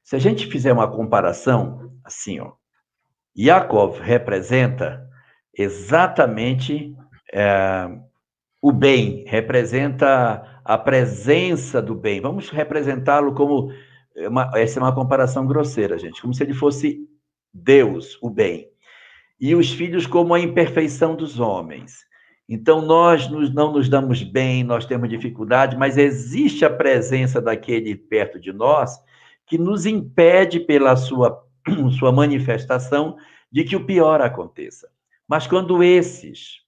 Se a gente fizer uma comparação, assim, ó, Yaakov representa exatamente o bem, representa a presença do bem. Vamos representá-lo como... essa é uma comparação grosseira, gente, como se ele fosse Deus, o bem. E os filhos como a imperfeição dos homens. Então, nós não nos damos bem, nós temos dificuldade, mas existe a presença daquele perto de nós que nos impede, pela sua manifestação, de que o pior aconteça. Mas quando esses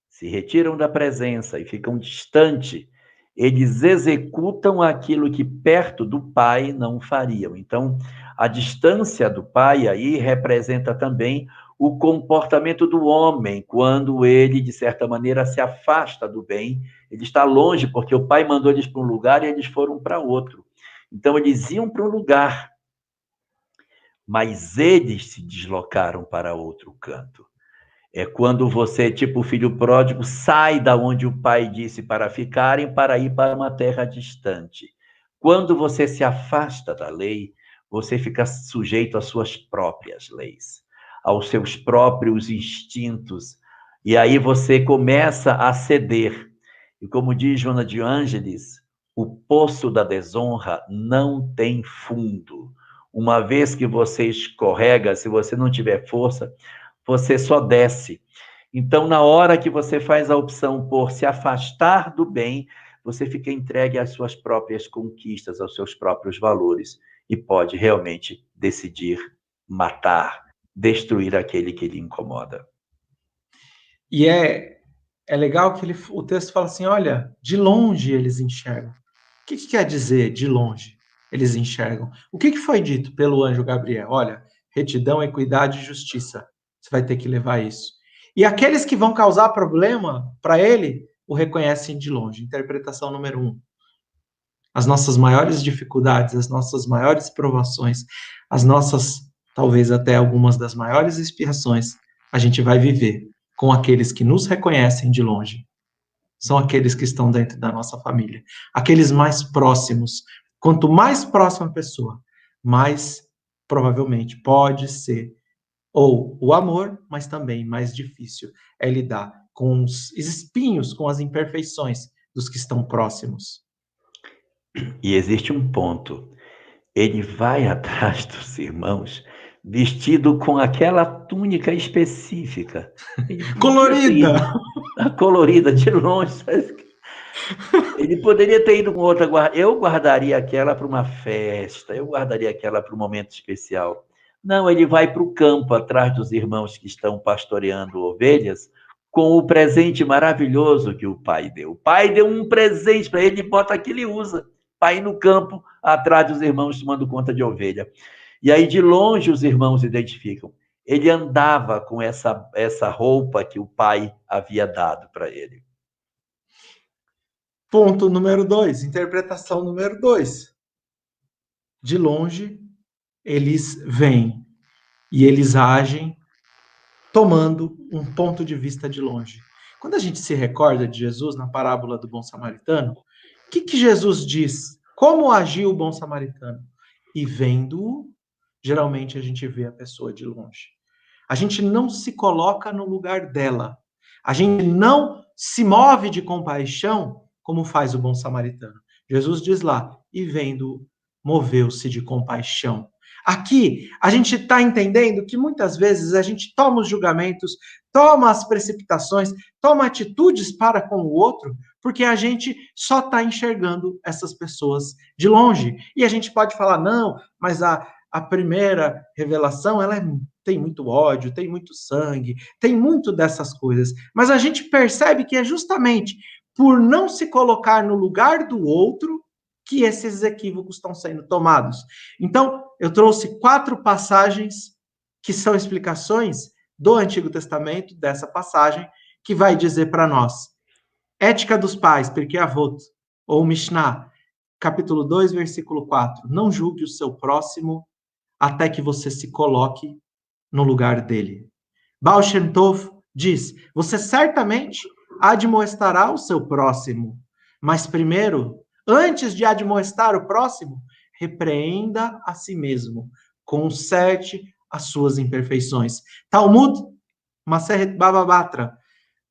se retiram da presença e ficam distantes, eles executam aquilo que perto do Pai não fariam. Então, a distância do Pai aí representa também o comportamento do homem, quando ele, de certa maneira, se afasta do bem. Ele está longe, porque o Pai mandou eles para um lugar e eles foram para outro. Então, eles iam para um lugar, mas eles se deslocaram para outro canto. É quando você, tipo o filho pródigo, sai da onde o pai disse para ficarem para ir para uma terra distante. Quando você se afasta da lei, você fica sujeito às suas próprias leis, aos seus próprios instintos, e aí você começa a ceder. E como diz Joana de Ângeles, o poço da desonra não tem fundo. Uma vez que você escorrega, se você não tiver força, você só desce. Então, na hora que você faz a opção por se afastar do bem, você fica entregue às suas próprias conquistas, aos seus próprios valores, e pode realmente decidir matar, destruir aquele que lhe incomoda. E é legal que o texto fala assim, olha, de longe eles enxergam. O que quer dizer de longe eles enxergam? O que foi dito pelo anjo Gabriel? Olha, retidão, equidade e justiça. Você vai ter que levar isso. E aqueles que vão causar problema para ele, o reconhecem de longe. Interpretação número 1. As nossas maiores dificuldades, as nossas maiores provações, as nossas, talvez até algumas das maiores expiações, a gente vai viver com aqueles que nos reconhecem de longe. São aqueles que estão dentro da nossa família. Aqueles mais próximos. Quanto mais próxima a pessoa, mais provavelmente pode ser ou o amor, mas também mais difícil é lidar com os espinhos, com as imperfeições dos que estão próximos. E existe um ponto. Ele vai atrás dos irmãos vestido com aquela túnica específica. Colorida! Colorida, de longe. Ele poderia ter ido com outra. Eu guardaria aquela para uma festa, eu guardaria aquela para um momento especial. Não, ele vai para o campo, atrás dos irmãos que estão pastoreando ovelhas, com o presente maravilhoso que o pai deu. O pai deu um presente para ele, bota aquilo e usa. Pai no campo, atrás dos irmãos, tomando conta de ovelha. E aí, de longe, os irmãos identificam. Ele andava com essa roupa que o pai havia dado para ele. Ponto número 2, interpretação número 2. De longe, eles vêm e eles agem tomando um ponto de vista de longe. Quando a gente se recorda de Jesus na parábola do bom samaritano, o que Jesus diz? Como agiu o bom samaritano? E vendo-o, geralmente a gente vê a pessoa de longe. A gente não se coloca no lugar dela. A gente não se move de compaixão como faz o bom samaritano. Jesus diz lá, e vendo-o, moveu-se de compaixão. Aqui, a gente está entendendo que muitas vezes a gente toma os julgamentos, toma as precipitações, toma atitudes para com o outro, porque a gente só está enxergando essas pessoas de longe. E a gente pode falar, não, mas a primeira revelação, ela tem muito ódio, tem muito sangue, tem muito dessas coisas. Mas a gente percebe que é justamente por não se colocar no lugar do outro que esses equívocos estão sendo tomados. Então, eu trouxe 4 passagens que são explicações do Antigo Testamento, dessa passagem, que vai dizer para nós. Ética dos Pais, Pirkei Avot, ou Mishnah, capítulo 2, versículo 4. Não julgue o seu próximo até que você se coloque no lugar dele. Baal Shem Tov diz, você certamente admoestará o seu próximo, mas primeiro, antes de admoestar o próximo, repreenda a si mesmo, conserte as suas imperfeições. Talmud, Maseret Baba Batra,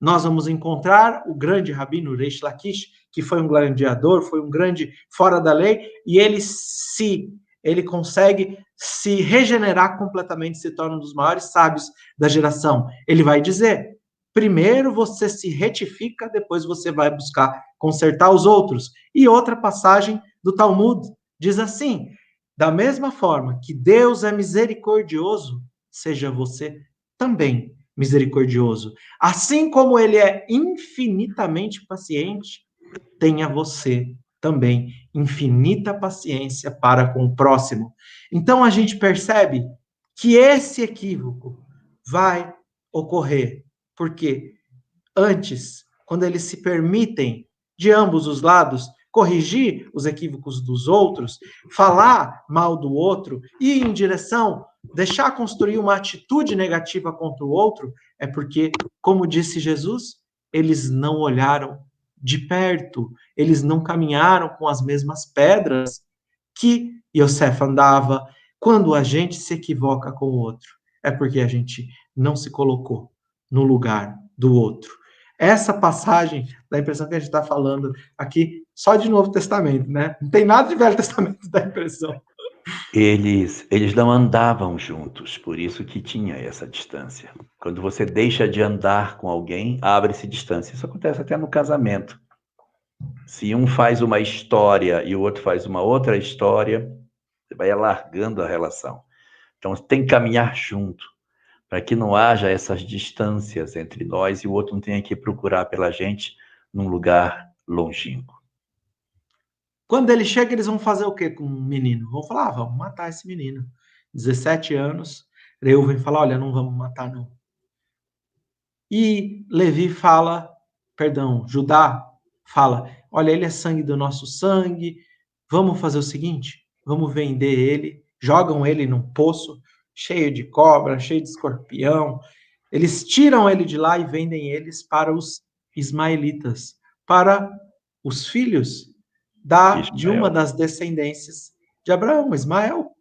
nós vamos encontrar o grande rabino Reish Lakish, que foi um gladiador, foi um grande fora da lei, e ele consegue se regenerar completamente, se torna um dos maiores sábios da geração. Ele vai dizer, primeiro você se retifica, depois você vai buscar consertar os outros. E outra passagem do Talmud diz assim, da mesma forma que Deus é misericordioso, seja você também misericordioso. Assim como ele é infinitamente paciente, tenha você também infinita paciência para com o próximo. Então a gente percebe que esse equívoco vai ocorrer, porque antes, quando eles se permitem, de ambos os lados, corrigir os equívocos dos outros, falar mal do outro, ir em direção, deixar construir uma atitude negativa contra o outro, é porque, como disse Jesus, eles não olharam de perto, eles não caminharam com as mesmas pedras que Yosef andava. Quando a gente se equivoca com o outro, é porque a gente não se colocou no lugar do outro. Essa passagem dá a impressão que a gente está falando aqui só de Novo Testamento, né? Não tem nada de Velho Testamento, dá a impressão. Eles não andavam juntos, por isso que tinha essa distância. Quando você deixa de andar com alguém, abre-se distância. Isso acontece até no casamento. Se um faz uma história e o outro faz uma outra história, você vai alargando a relação. Então, tem que caminhar junto, para que não haja essas distâncias entre nós e o outro não tenha que procurar pela gente num lugar longínquo. Quando ele chega, eles vão fazer o quê com o menino? Vão falar, vamos matar esse menino. 17 anos, Reuven fala, olha, não vamos matar não. E Levi fala, Judá fala, olha, ele é sangue do nosso sangue, vamos fazer o seguinte, vamos vender ele, jogam ele num poço cheio de cobra, cheio de escorpião, eles tiram ele de lá e vendem eles para os ismaelitas, para os filhos de uma das descendências de Abraão. Ismael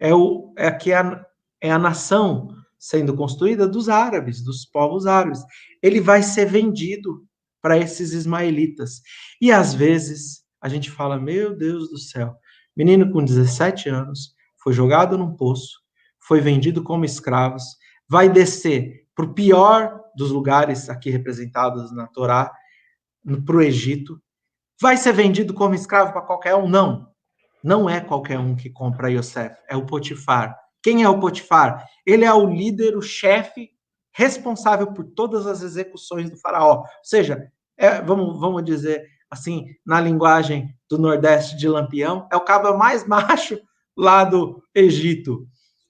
é a nação sendo construída dos árabes, dos povos árabes. Ele vai ser vendido para esses ismaelitas. E às vezes a gente fala, meu Deus do céu, menino com 17 anos, foi jogado num poço, foi vendido como escravos, vai descer para o pior dos lugares aqui representados na Torá, para o Egito, vai ser vendido como escravo para qualquer um? Não. Não é qualquer um que compra Yosef, é o Potifar. Quem é o Potifar? Ele é o líder, o chefe, responsável por todas as execuções do faraó. Ou seja, vamos dizer assim, na linguagem do Nordeste de Lampião, é o cabra mais macho lá do Egito.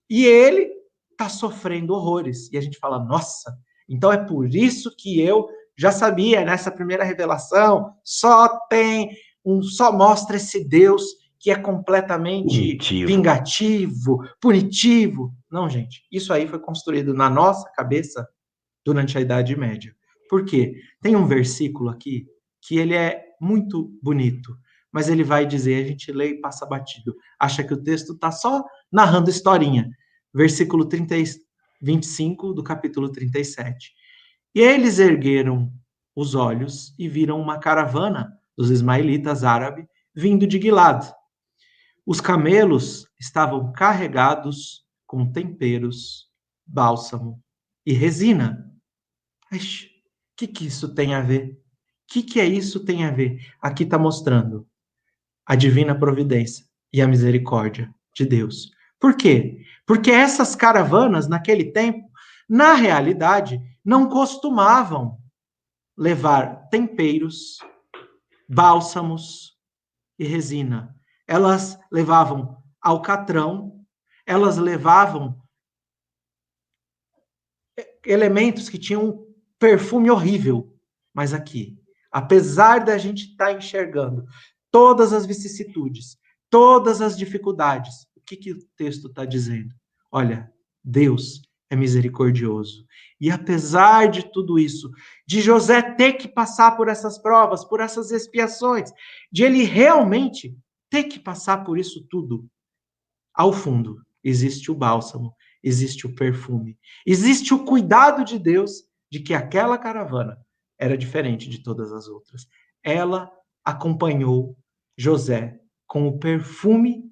E ele está sofrendo horrores. E a gente fala, nossa, então é por isso que eu já sabia, nessa primeira revelação, só mostra esse Deus que é completamente vingativo, punitivo. Não, gente, isso aí foi construído na nossa cabeça durante a Idade Média. Por quê? Tem um versículo aqui que ele é muito bonito, mas ele vai dizer, a gente lê e passa batido. Acha que o texto está só narrando historinha. Versículo 25 do capítulo 37. E eles ergueram os olhos e viram uma caravana dos ismaelitas árabes vindo de Gilad. Os camelos estavam carregados com temperos, bálsamo e resina. O que isso tem a ver? O que é isso tem a ver? Aqui está mostrando a divina providência e a misericórdia de Deus. Por quê? Porque essas caravanas, naquele tempo, na realidade, não costumavam levar temperos, bálsamos e resina. Elas levavam alcatrão, elas levavam elementos que tinham um perfume horrível. Mas aqui, apesar da gente estar enxergando todas as vicissitudes, todas as dificuldades, o que o texto está dizendo? Olha, Deus é misericordioso. E apesar de tudo isso, de José ter que passar por essas provas, por essas expiações, de ele realmente ter que passar por isso tudo, ao fundo existe o bálsamo, existe o perfume, existe o cuidado de Deus de que aquela caravana era diferente de todas as outras. Ela acompanhou José com o perfume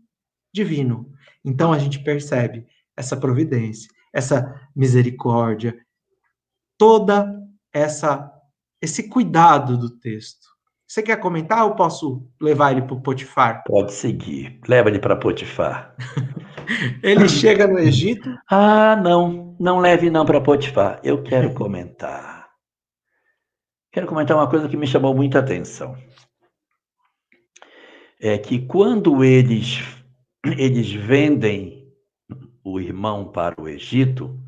divino. Então a gente percebe essa providência, essa misericórdia, toda esse cuidado do texto. Você quer comentar ou posso levar ele para o Potifar? Pode seguir. Leva ele para Potifar. Ele chega no Egito. Ah, não. Não leve não para Potifar. Eu quero comentar. Quero comentar uma coisa que me chamou muita atenção. É que quando eles vendem o irmão para o Egito,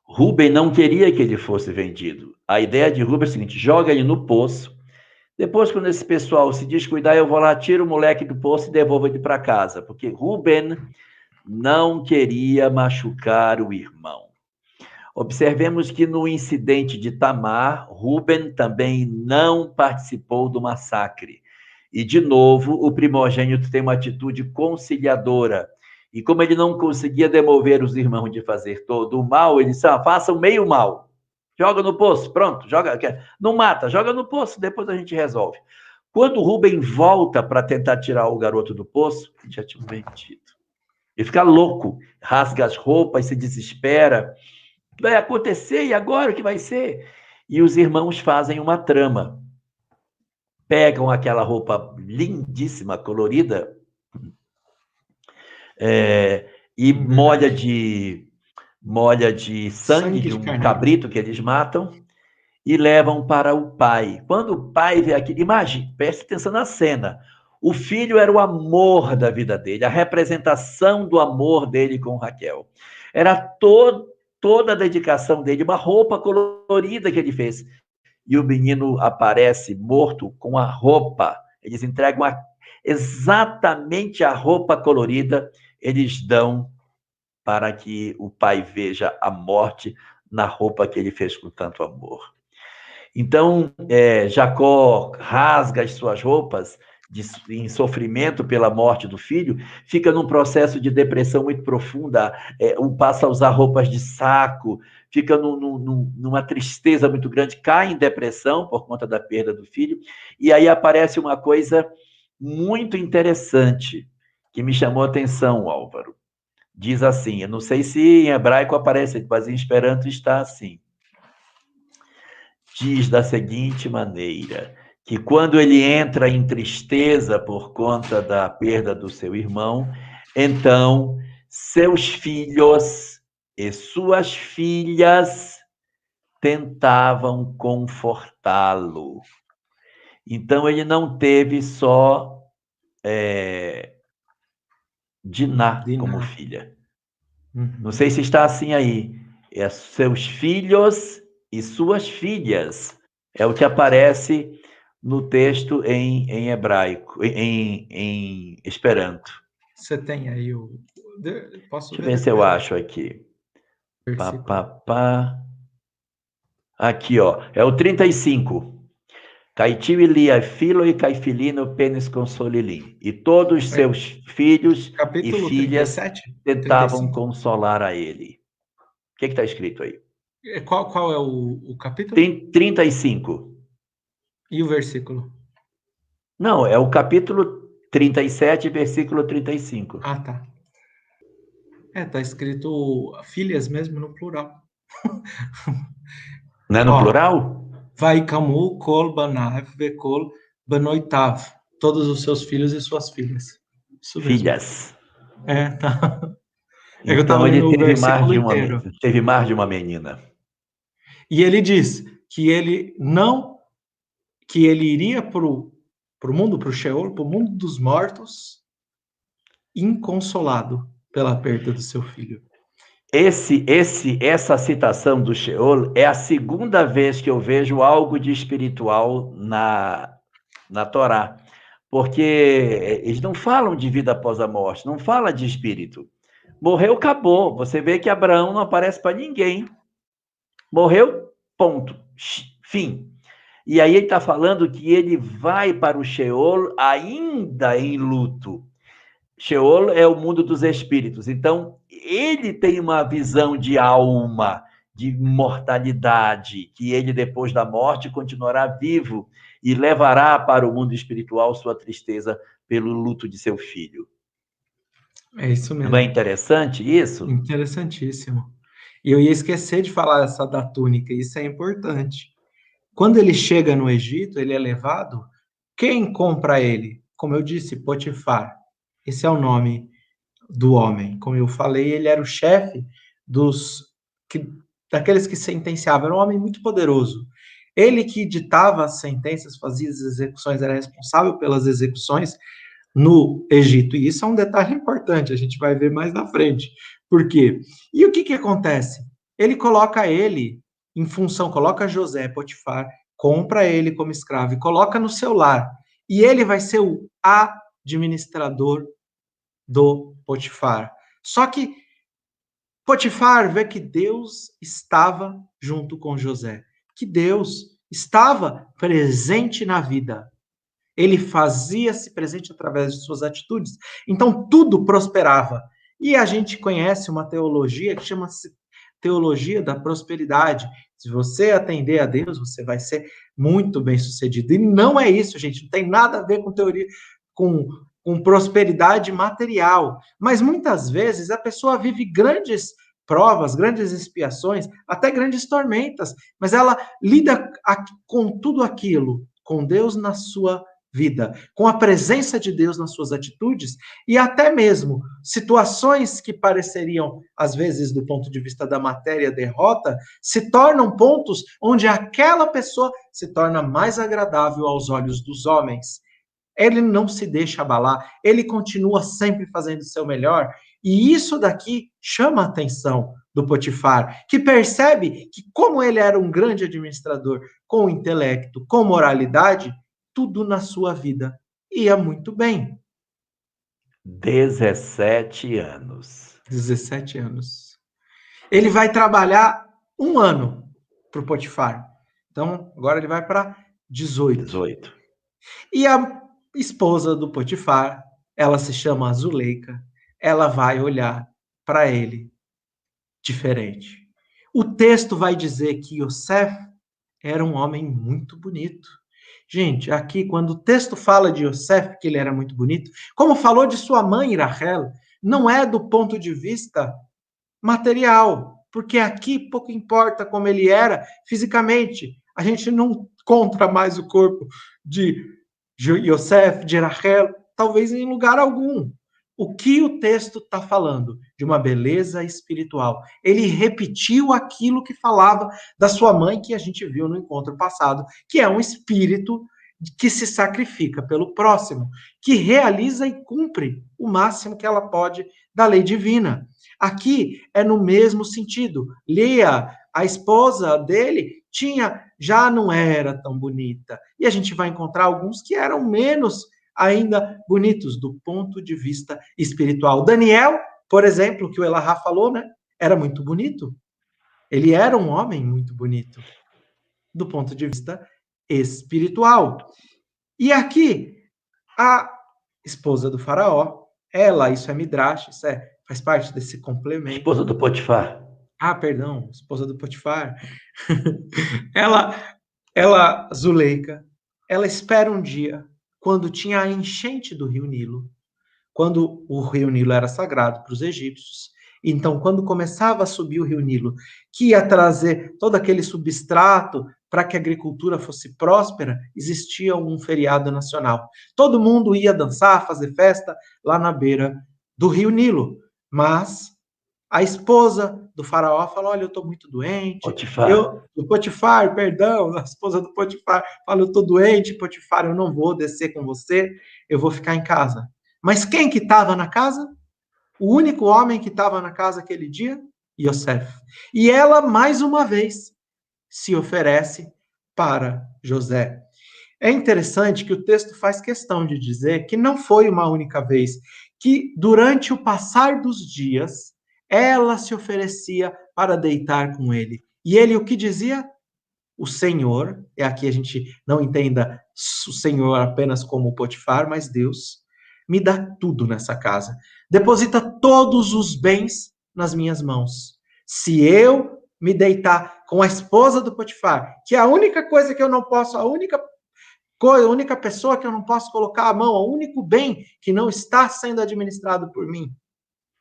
Rúben não queria que ele fosse vendido. A ideia de Rúben é a seguinte: joga ele no poço. Depois, quando esse pessoal se descuidar, eu vou lá, tiro o moleque do poço e devolvo ele para casa. Porque Rúben não queria machucar o irmão. Observemos que no incidente de Tamar, Rúben também não participou do massacre. E, de novo, o primogênito tem uma atitude conciliadora. E como ele não conseguia demover os irmãos de fazer todo o mal, ele disse, faça o meio mal. Joga no poço, pronto, joga, não mata, joga no poço, depois a gente resolve. Quando Rúben volta para tentar tirar o garoto do poço, ele já tinha vendido. Ele fica louco, rasga as roupas, se desespera. Vai acontecer, e agora o que vai ser? E os irmãos fazem uma trama. Pegam aquela roupa lindíssima, colorida, e molha de sangue de um cabrito que eles matam e levam para o pai. Quando o pai vê aquilo, imagine, preste atenção na cena. O filho era o amor da vida dele, a representação do amor dele com Raquel. Era toda a dedicação dele, uma roupa colorida que ele fez. E o menino aparece morto com a roupa. Eles entregam exatamente a roupa colorida, eles dão para que o pai veja a morte na roupa que ele fez com tanto amor. Então, Jacó rasga as suas roupas em sofrimento pela morte do filho, fica num processo de depressão muito profunda, passa a usar roupas de saco, fica numa tristeza muito grande, cai em depressão por conta da perda do filho, e aí aparece uma coisa muito interessante que me chamou a atenção, Álvaro. Diz assim, eu não sei se em hebraico aparece, mas em esperanto está assim. Diz da seguinte maneira, que quando ele entra em tristeza por conta da perda do seu irmão, então seus filhos e suas filhas tentavam confortá-lo. Então ele não teve só Diná como filha. Não sei se está assim aí. Seus filhos e suas filhas. É o que aparece no texto em hebraico, em esperanto. Você tem aí o... Deixa eu ver se eu acho aqui. Aqui, ó. É o 35. Caitiu Ilia filo e caifilino pênis consolili. E todos seus filhos Capítulo e filhas 37? tentavam 35. consolar a ele. O que está escrito aí? Qual é o capítulo? 35. E o versículo? Não, é o capítulo 37, versículo 35. Ah, tá. Tá escrito filhas mesmo no plural. Não é no plural? Vai camu kol banav vekol banoitav. Todos os seus filhos e suas filhas. Isso mesmo. Filhas. Tá. Então ele teve mais de uma menina. E ele diz que ele iria para o mundo, para o Sheol, para o mundo dos mortos, inconsolado pela perda do seu filho. Essa citação do Sheol é a segunda vez que eu vejo algo de espiritual na Torá. Porque eles não falam de vida após a morte, não fala de espírito. Morreu, acabou. Você vê que Abraão não aparece para ninguém. Morreu, ponto. Fim. E aí ele está falando que ele vai para o Sheol ainda em luto. Sheol é o mundo dos espíritos. Então, ele tem uma visão de alma, de mortalidade, que ele, depois da morte, continuará vivo e levará para o mundo espiritual sua tristeza pelo luto de seu filho. É isso mesmo. Não é interessante isso? Interessantíssimo. E eu ia esquecer de falar essa da túnica, isso é importante. Quando ele chega no Egito, ele é levado, quem compra ele? Como eu disse, Potifar. Esse é o nome do homem. Como eu falei, ele era o chefe daqueles que sentenciavam. Era um homem muito poderoso. Ele que ditava as sentenças, fazia as execuções, era responsável pelas execuções no Egito. E isso é um detalhe importante, a gente vai ver mais na frente. Por quê? E o que acontece? Ele coloca ele em função, coloca José, Potifar, compra ele como escravo e coloca no seu lar. E ele vai ser o administrador do Potifar. Só que Potifar vê que Deus estava junto com José, que Deus estava presente na vida. Ele fazia-se presente através de suas atitudes. Então, tudo prosperava. E a gente conhece uma teologia que chama-se teologia da prosperidade. Se você atender a Deus, você vai ser muito bem-sucedido. E não é isso, gente. Não tem nada a ver com teoria, com com prosperidade material. Mas muitas vezes a pessoa vive grandes provas, grandes expiações, até grandes tormentas, mas ela lida com tudo aquilo, com Deus na sua vida, com a presença de Deus nas suas atitudes, e até mesmo situações que pareceriam, às vezes, do ponto de vista da matéria, derrota, se tornam pontos onde aquela pessoa se torna mais agradável aos olhos dos homens. Ele não se deixa abalar, ele continua sempre fazendo o seu melhor, e isso daqui chama a atenção do Potifar, que percebe que, como ele era um grande administrador, com intelecto, com moralidade, tudo na sua vida ia muito bem. 17 anos. 17 anos. Ele vai trabalhar 1 ano para o Potifar. Então, agora ele vai para 18. E a esposa do Potifar, ela se chama Zuleika, ela vai olhar para ele diferente. O texto vai dizer que Yosef era um homem muito bonito. Gente, aqui, quando o texto fala de Yosef, que ele era muito bonito, como falou de sua mãe, Rachel, não é do ponto de vista material, porque aqui pouco importa como ele era fisicamente. A gente não encontra mais o corpo de Yosef, de Rachel, talvez em lugar algum. O que o texto está falando? De uma beleza espiritual. Ele repetiu aquilo que falava da sua mãe, que a gente viu no encontro passado, que é um espírito que se sacrifica pelo próximo, que realiza e cumpre o máximo que ela pode da lei divina. Aqui é no mesmo sentido. Lia, a esposa dele, já não era tão bonita. E a gente vai encontrar alguns que eram menos ainda bonitos do ponto de vista espiritual. Daniel, por exemplo, que o Elahá falou, né? Era muito bonito. Ele era um homem muito bonito do ponto de vista espiritual. E aqui, a esposa do faraó, isso é Midrash, faz parte desse complemento. Esposa do Potifar. Perdão, esposa do Potifar. Zuleika, ela espera um dia, quando tinha a enchente do rio Nilo, quando o rio Nilo era sagrado para os egípcios. Então, quando começava a subir o rio Nilo, que ia trazer todo aquele substrato para que a agricultura fosse próspera, existia um feriado nacional. Todo mundo ia dançar, fazer festa lá na beira do rio Nilo. Mas a esposa do faraó falou, olha, eu estou muito doente. Potifar, perdão, a esposa do Potifar fala, eu estou doente, Potifar, eu não vou descer com você, eu vou ficar em casa. Mas quem que estava na casa? O único homem que estava na casa aquele dia? Yosef. E ela, mais uma vez, se oferece para José. É interessante que o texto faz questão de dizer que não foi uma única vez, que durante o passar dos dias, ela se oferecia para deitar com ele. E ele o que dizia? O Senhor, e aqui a gente não entenda o Senhor apenas como Potifar, mas Deus, me dá tudo nessa casa. Deposita todos os bens nas minhas mãos. Se eu me deitar com a esposa do Potifar, que é a única coisa que eu não posso, a única pessoa que eu não posso colocar a mão, o único bem que não está sendo administrado por mim,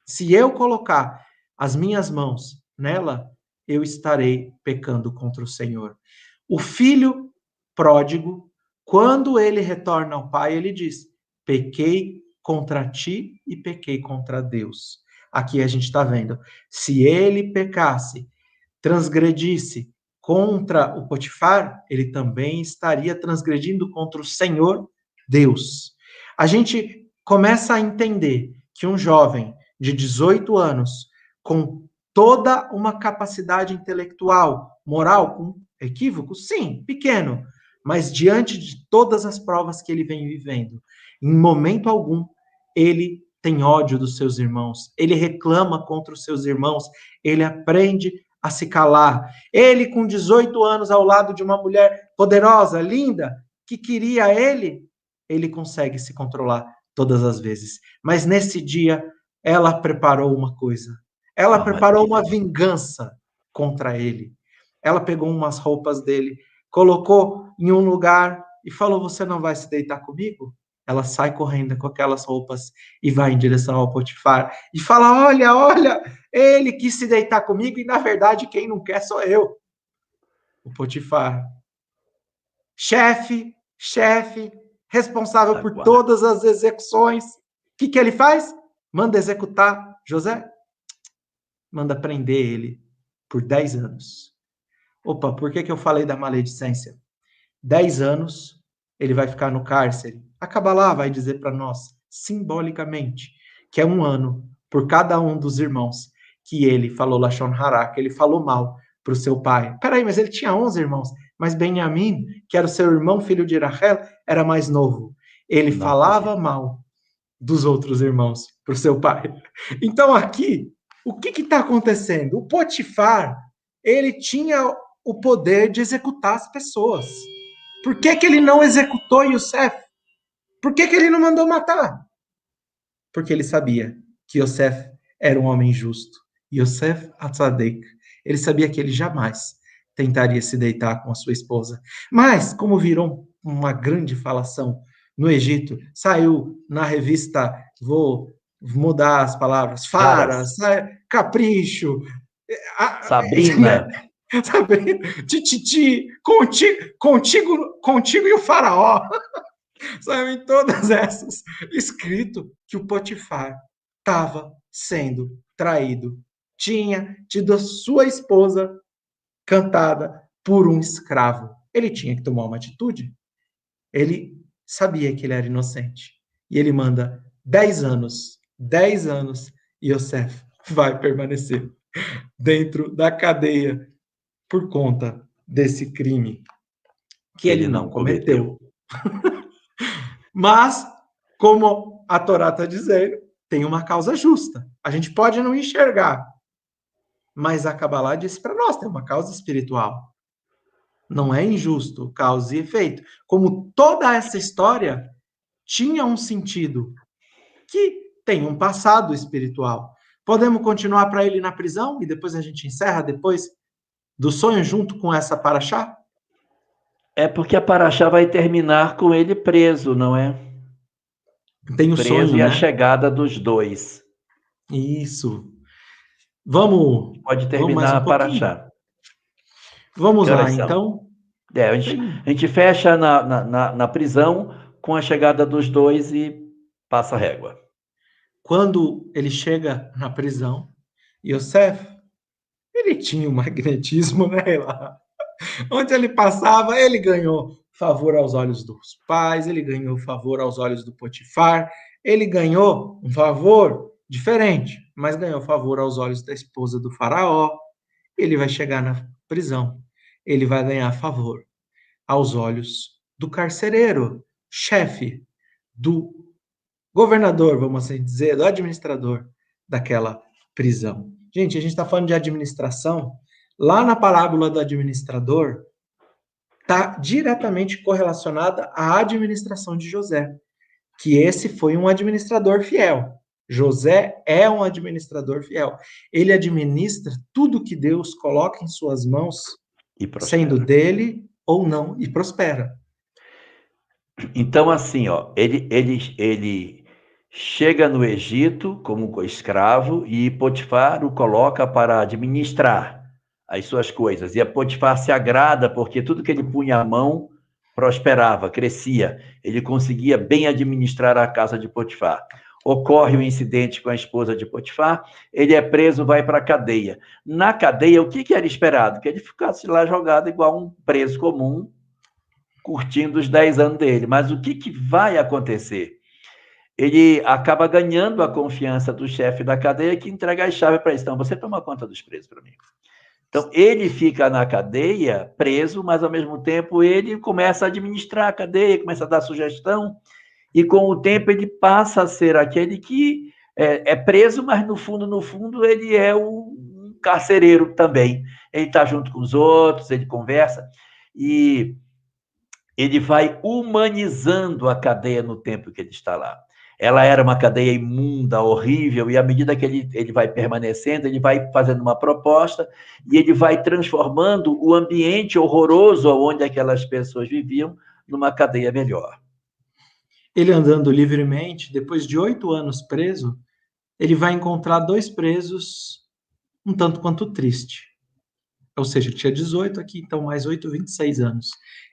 se eu colocar as minhas mãos nela, eu estarei pecando contra o Senhor. O filho pródigo, quando ele retorna ao pai, ele diz, pequei contra ti e pequei contra Deus. Aqui a gente está vendo, se ele pecasse, transgredisse contra o Potifar, ele também estaria transgredindo contra o Senhor Deus. A gente começa a entender que um jovem de 18 anos, com toda uma capacidade intelectual, moral, com equívocos, sim, pequeno, mas diante de todas as provas que ele vem vivendo, em momento algum, ele tem ódio dos seus irmãos, ele reclama contra os seus irmãos, ele aprende a se calar. Ele, com 18 anos, ao lado de uma mulher poderosa, linda, que queria ele consegue se controlar todas as vezes. Mas nesse dia, ela preparou uma coisa. Ela preparou uma vingança contra ele. Ela pegou umas roupas dele, colocou em um lugar e falou, você não vai se deitar comigo? ela sai correndo com aquelas roupas e vai em direção ao Potifar e fala: olha, olha, ele quis se deitar comigo e, na verdade, quem não quer sou eu. O Potifar, chefe, responsável por todas as execuções. O que ele faz? Manda executar José. Manda prender ele por 10 anos. Opa, por que eu falei da maledicência? 10 anos, ele vai ficar no cárcere. A Kabbalah vai dizer para nós, simbolicamente, que é 1 ano por cada um dos irmãos que ele falou Lashon Hará, que ele falou mal para o seu pai. Peraí, mas ele tinha 11 irmãos. Mas Benjamim, que era o seu irmão, filho de Rachel, era mais novo. Ele falava mal dos outros irmãos para o seu pai. Então aqui, o que está acontecendo? O Potifar, ele tinha o poder de executar as pessoas. Por que ele não executou Yosef? Por que ele não mandou matar? Porque ele sabia que Yosef era um homem justo. Yosef Atzadik. Ele sabia que ele jamais tentaria se deitar com a sua esposa. Mas, como virou uma grande falação no Egito, saiu na revista, vou mudar as palavras, Faras, Capricho, Sabrina, Tititi, contigo e o faraó. Sabe, em todas essas, escrito que o Potifar estava sendo traído. Tinha tido a sua esposa cantada por um escravo. Ele tinha que tomar uma atitude. Ele sabia que ele era inocente. E ele manda 10 anos, e Yosef vai permanecer dentro da cadeia por conta desse crime que ele não cometeu. Mas, como a Torá está dizendo, tem uma causa justa. A gente pode não enxergar, mas a Kabbalah disse para nós, tem uma causa espiritual. Não é injusto, causa e efeito. Como toda essa história tinha um sentido que tem um passado espiritual. Podemos continuar para ele na prisão e depois a gente encerra depois do sonho junto com essa paraxá? É porque a paraxá vai terminar com ele preso, não é? Tem o preso sonho, e né? A chegada dos dois. Isso. Vamos. Pode terminar a paraxá. Vamos lá, então. A gente fecha na prisão com a chegada dos dois e passa a régua. Quando ele chega na prisão, Yosef, ele tinha um magnetismo, né? Lá. Onde ele passava, ele ganhou favor aos olhos dos pais, ele ganhou favor aos olhos do Potifar, ele ganhou um favor diferente, mas ganhou favor aos olhos da esposa do faraó. Ele vai chegar na prisão, ele vai ganhar favor aos olhos do carcereiro, chefe, do governador, vamos assim dizer, do administrador daquela prisão. Gente, a gente está falando de administração. Lá na parábola do administrador, está diretamente correlacionada à administração de José, que esse foi um administrador fiel. José é um administrador fiel. Ele administra tudo que Deus coloca em suas mãos, sendo dele ou não, e prospera. Então, assim, ó, ele chega no Egito como escravo e Potifar o coloca para administrar as suas coisas. E a Potifar se agrada porque tudo que ele punha a mão prosperava, crescia. Ele conseguia bem administrar a casa de Potifar. Ocorre um incidente com a esposa de Potifar, ele é preso, vai para a cadeia. Na cadeia, o que era esperado? Que ele ficasse lá jogado igual um preso comum, curtindo os 10 anos dele. Mas o que vai acontecer? Ele acaba ganhando a confiança do chefe da cadeia, que entrega a chave para ele. Então, você toma conta dos presos para mim. Então, ele fica na cadeia, preso, mas, ao mesmo tempo, ele começa a administrar a cadeia, começa a dar sugestão, e, com o tempo, ele passa a ser aquele que é preso, mas, no fundo, ele é um carcereiro também. Ele está junto com os outros, ele conversa, e ele vai humanizando a cadeia no tempo que ele está lá. Ela era uma cadeia imunda, horrível, e à medida que ele vai permanecendo, ele vai fazendo uma proposta e ele vai transformando o ambiente horroroso onde aquelas pessoas viviam numa cadeia melhor. Ele andando livremente, depois de 8 anos preso, ele vai encontrar 2 presos um tanto quanto triste. Ou seja, ele tinha 18 aqui, então mais 8, 26 anos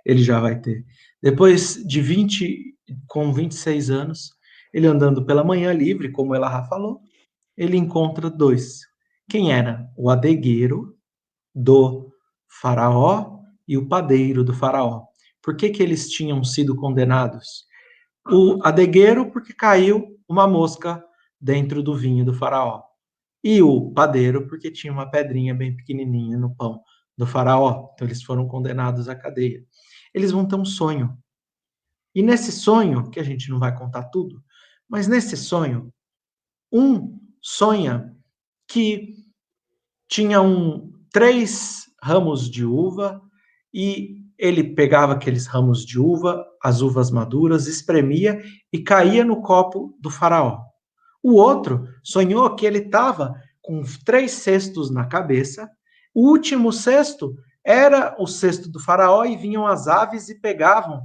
ele já vai ter. Depois de 20, com 26 anos, ele andando pela manhã livre, como Elahá falou, ele encontra 2. Quem era? O adegueiro do faraó e o padeiro do faraó. Por que que eles tinham sido condenados? O adegueiro, porque caiu uma mosca dentro do vinho do faraó. E o padeiro, porque tinha uma pedrinha bem pequenininha no pão do faraó. Então eles foram condenados à cadeia. Eles vão ter um sonho. E nesse sonho, que a gente não vai contar tudo, mas nesse sonho, um sonha que tinha 3 ramos de uva e ele pegava aqueles ramos de uva, as uvas maduras, espremia e caía no copo do faraó. O outro sonhou que ele estava com 3 cestos na cabeça, o último cesto era o cesto do faraó e vinham as aves e pegavam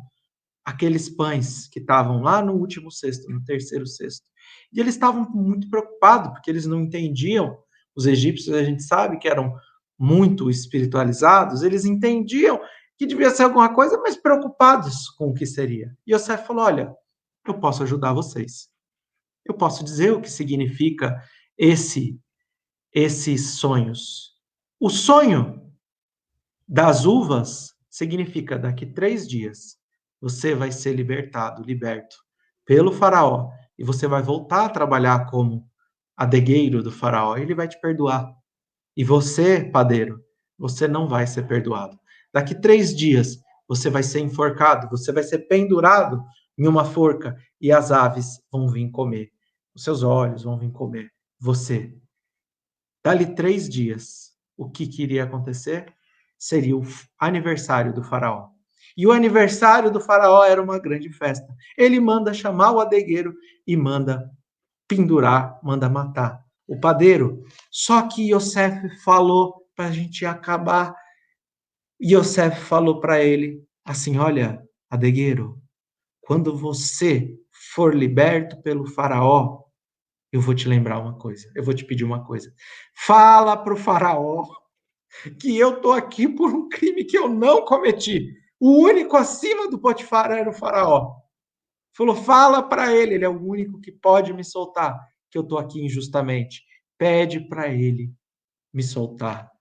aqueles pães que estavam lá no último cesto, no terceiro cesto. E eles estavam muito preocupados, porque eles não entendiam. Os egípcios, a gente sabe que eram muito espiritualizados, eles entendiam que devia ser alguma coisa, mas preocupados com o que seria. E Yosef falou: olha, eu posso ajudar vocês. Eu posso dizer o que significa esses sonhos. O sonho das uvas significa daqui 3 dias você vai ser liberto pelo faraó e você vai voltar a trabalhar como adegueiro do faraó. Ele vai te perdoar. E você, padeiro, você não vai ser perdoado. Daqui 3 dias você vai ser enforcado, você vai ser pendurado em uma forca e as aves vão vir comer. Os seus olhos vão vir comer você. Dali 3 dias, o que iria acontecer? Seria o aniversário do faraó. E o aniversário do faraó era uma grande festa. Ele manda chamar o adegueiro e manda pendurar, manda matar o padeiro. Só que Yosef falou para a gente acabar. Yosef falou para ele assim: olha, adegueiro, quando você for liberto pelo faraó, eu vou te lembrar uma coisa, eu vou te pedir uma coisa. Fala para o faraó que eu estou aqui por um crime que eu não cometi. O único acima do Potifar era o faraó. Falou, fala para ele é o único que pode me soltar, que eu estou aqui injustamente. Pede para ele me soltar.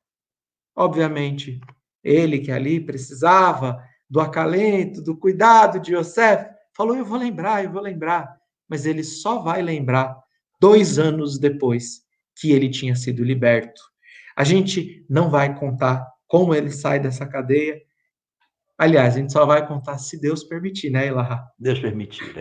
Obviamente, ele que ali precisava do acalento, do cuidado de Yosef, falou, eu vou lembrar. Mas ele só vai lembrar 2 anos depois que ele tinha sido liberto. A gente não vai contar como ele sai dessa cadeia. Aliás, a gente só vai contar se Deus permitir, né, Elahá? Deus permitir,